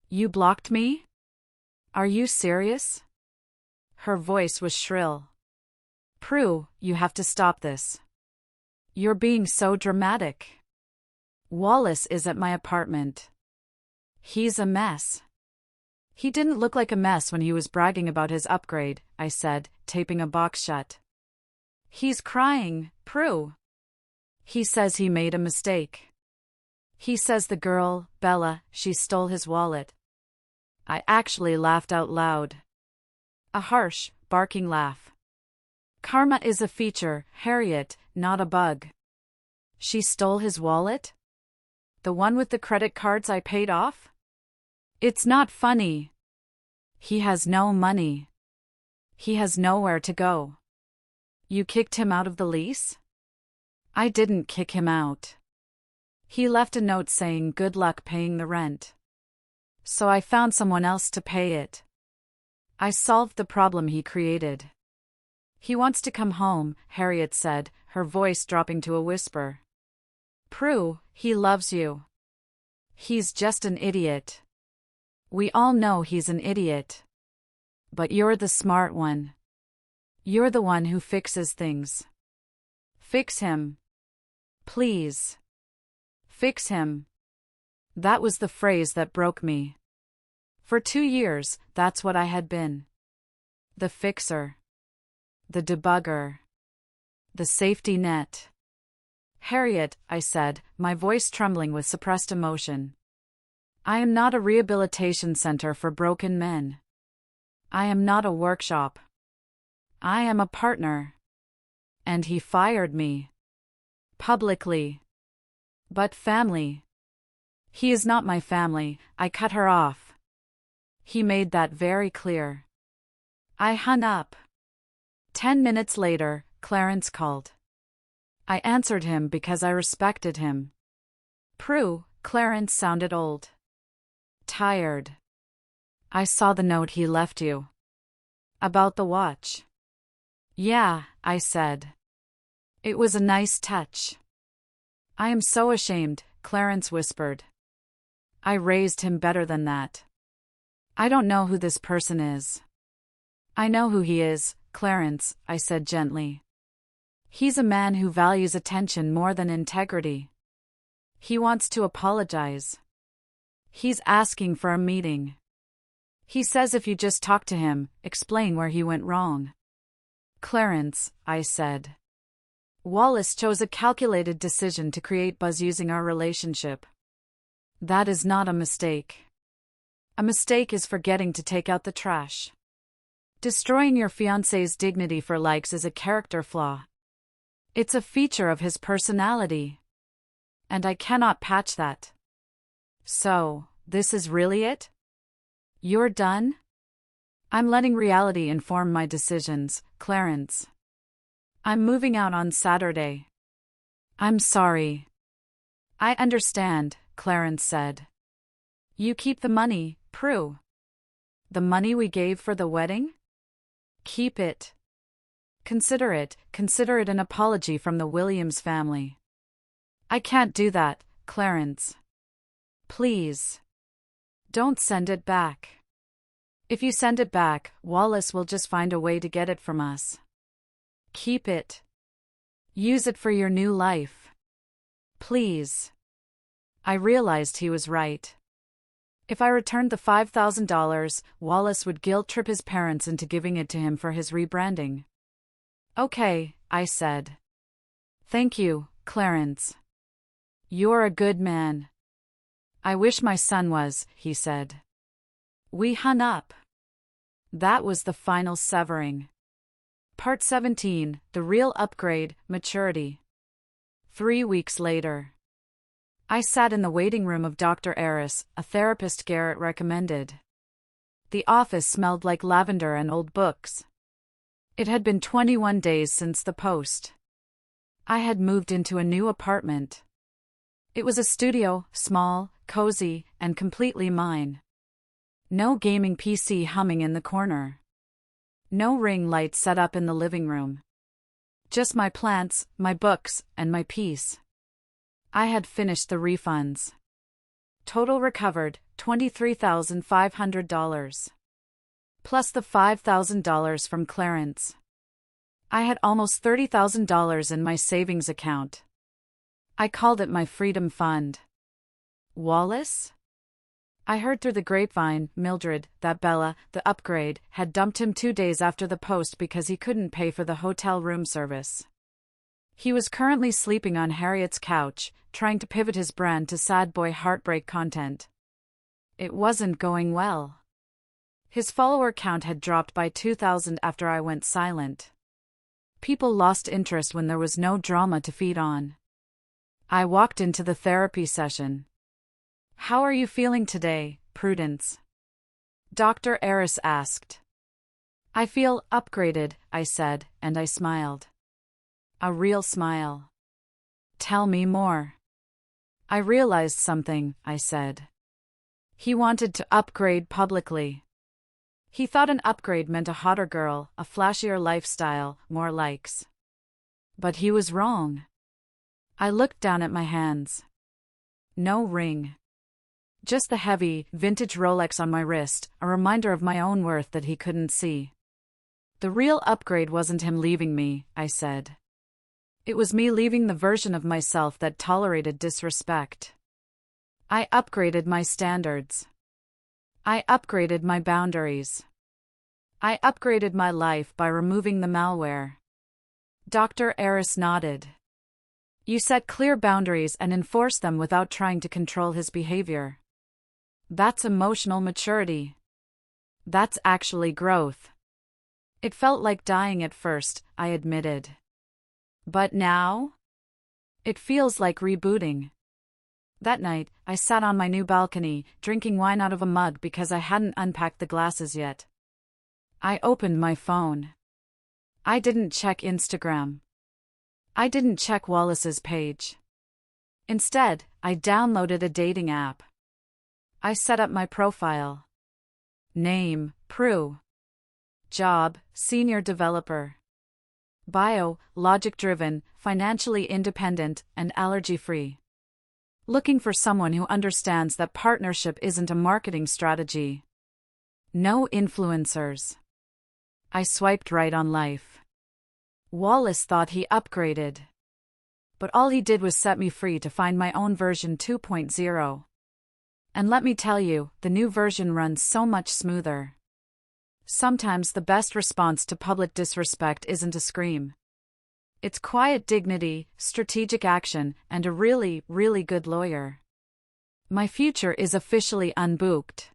You blocked me? Are you serious?" Her voice was shrill. "Prue, you have to stop this. You're being so dramatic. Wallace is at my apartment. He's a mess. He didn't look like a mess when he was bragging about his upgrade, I said, taping a box shut. He's crying, Prue. He says he made a mistake. He says the girl, Bella, she stole his wallet. I actually laughed out loud. A harsh, barking laugh. Karma is a feature, Harriet, not a bug. She stole his wallet? The one with the credit cards I paid off? It's not funny. He has no money. He has nowhere to go. You kicked him out of the lease? I didn't kick him out. He left a note saying good luck paying the rent. So I found someone else to pay it. I solved the problem he created. He wants to come home, Harriet said, her voice dropping to a whisper. Prue, he loves you. He's just an idiot. We all know he's an idiot. But you're the smart one. You're the one who fixes things. Fix him. Please. Fix him. That was the phrase that broke me. For 2 years, that's what I had been. The fixer. The debugger. The safety net. Harriet, I said, my voice trembling with suppressed emotion. I am not a rehabilitation center for broken men. I am not a workshop. I am a partner. And he fired me. Publicly. But family. He is not my family, I cut her off. He made that very clear. I hung up. 10 minutes later, Clarence called. I answered him because I respected him. Prue, Clarence sounded old. Tired. I saw the note he left you. About the watch. Yeah, I said. It was a nice touch. I am so ashamed, Clarence whispered. I raised him better than that. I don't know who this person is. I know who he is, Clarence, I said gently. He's a man who values attention more than integrity. He wants to apologize. He's asking for a meeting. He says if you just talk to him, explain where he went wrong. Clarence, I said. Wallace chose a calculated decision to create buzz using our relationship. That is not a mistake. A mistake is forgetting to take out the trash. Destroying your fiancé's dignity for likes is a character flaw. It's a feature of his personality. And I cannot patch that. So, this is really it? You're done? I'm letting reality inform my decisions, Clarence. I'm moving out on Saturday. I'm sorry. I understand, Clarence said. You keep the money, Prue. The money we gave for the wedding? Keep it. Consider it an apology from the Williams family. I can't do that, Clarence. Please. Don't send it back. If you send it back, Wallace will just find a way to get it from us. Keep it. Use it for your new life. Please. I realized he was right. If I returned the $5,000, Wallace would guilt-trip his parents into giving it to him for his rebranding. Okay, I said. Thank you, Clarence. You're a good man. I wish my son was, he said. We hung up. That was the final severing. Part 17, The Real Upgrade, Maturity. 3 weeks later. I sat in the waiting room of Dr. Eris, a therapist Garrett recommended. The office smelled like lavender and old books. It had been 21 days since the post. I had moved into a new apartment. It was a studio, small, cozy, and completely mine. No gaming PC humming in the corner. No ring light set up in the living room. Just my plants, my books, and my peace. I had finished the refunds. Total recovered, $23,500. Plus the $5,000 from Clarence. I had almost $30,000 in my savings account. I called it my freedom fund. Wallace? I heard through the grapevine, Mildred, that Bella, the upgrade, had dumped him 2 days after the post because he couldn't pay for the hotel room service. He was currently sleeping on Harriet's couch, trying to pivot his brand to sad boy heartbreak content. It wasn't going well. His follower count had dropped by 2,000 after I went silent. People lost interest when there was no drama to feed on. I walked into the therapy session. "How are you feeling today, Prudence?" Dr. Eris asked. "I feel upgraded," I said, and I smiled. A real smile. "Tell me more." "I realized something," I said. He wanted to upgrade publicly. He thought an upgrade meant a hotter girl, a flashier lifestyle, more likes. But he was wrong. I looked down at my hands. No ring. Just the heavy, vintage Rolex on my wrist, a reminder of my own worth that he couldn't see. The real upgrade wasn't him leaving me, I said. It was me leaving the version of myself that tolerated disrespect. I upgraded my standards. I upgraded my boundaries. I upgraded my life by removing the malware. Dr. Eris nodded. You set clear boundaries and enforce them without trying to control his behavior. That's emotional maturity. That's actually growth. It felt like dying at first, I admitted. But now? It feels like rebooting. That night, I sat on my new balcony, drinking wine out of a mug because I hadn't unpacked the glasses yet. I opened my phone. I didn't check Instagram. I didn't check Wallace's page. Instead, I downloaded a dating app. I set up my profile. Name, Prue. Job, senior developer. Bio, logic-driven, financially independent, and allergy-free. Looking for someone who understands that partnership isn't a marketing strategy. No influencers. I swiped right on life. Wallace thought he upgraded. But all he did was set me free to find my own version 2.0. And let me tell you, the new version runs so much smoother. Sometimes the best response to public disrespect isn't a scream. It's quiet dignity, strategic action, and a really, really good lawyer. My future is officially unbooked.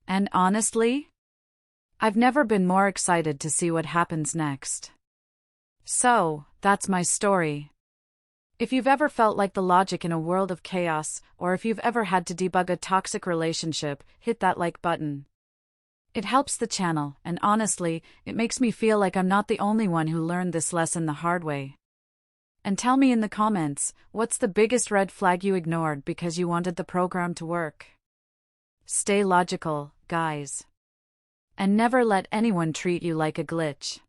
And honestly, I've never been more excited to see what happens next. So, that's my story. If you've ever felt like the logic in a world of chaos, or if you've ever had to debug a toxic relationship, hit that like button. It helps the channel, and honestly, it makes me feel like I'm not the only one who learned this lesson the hard way. And tell me in the comments, what's the biggest red flag you ignored because you wanted the program to work? Stay logical, guys. And never let anyone treat you like a glitch.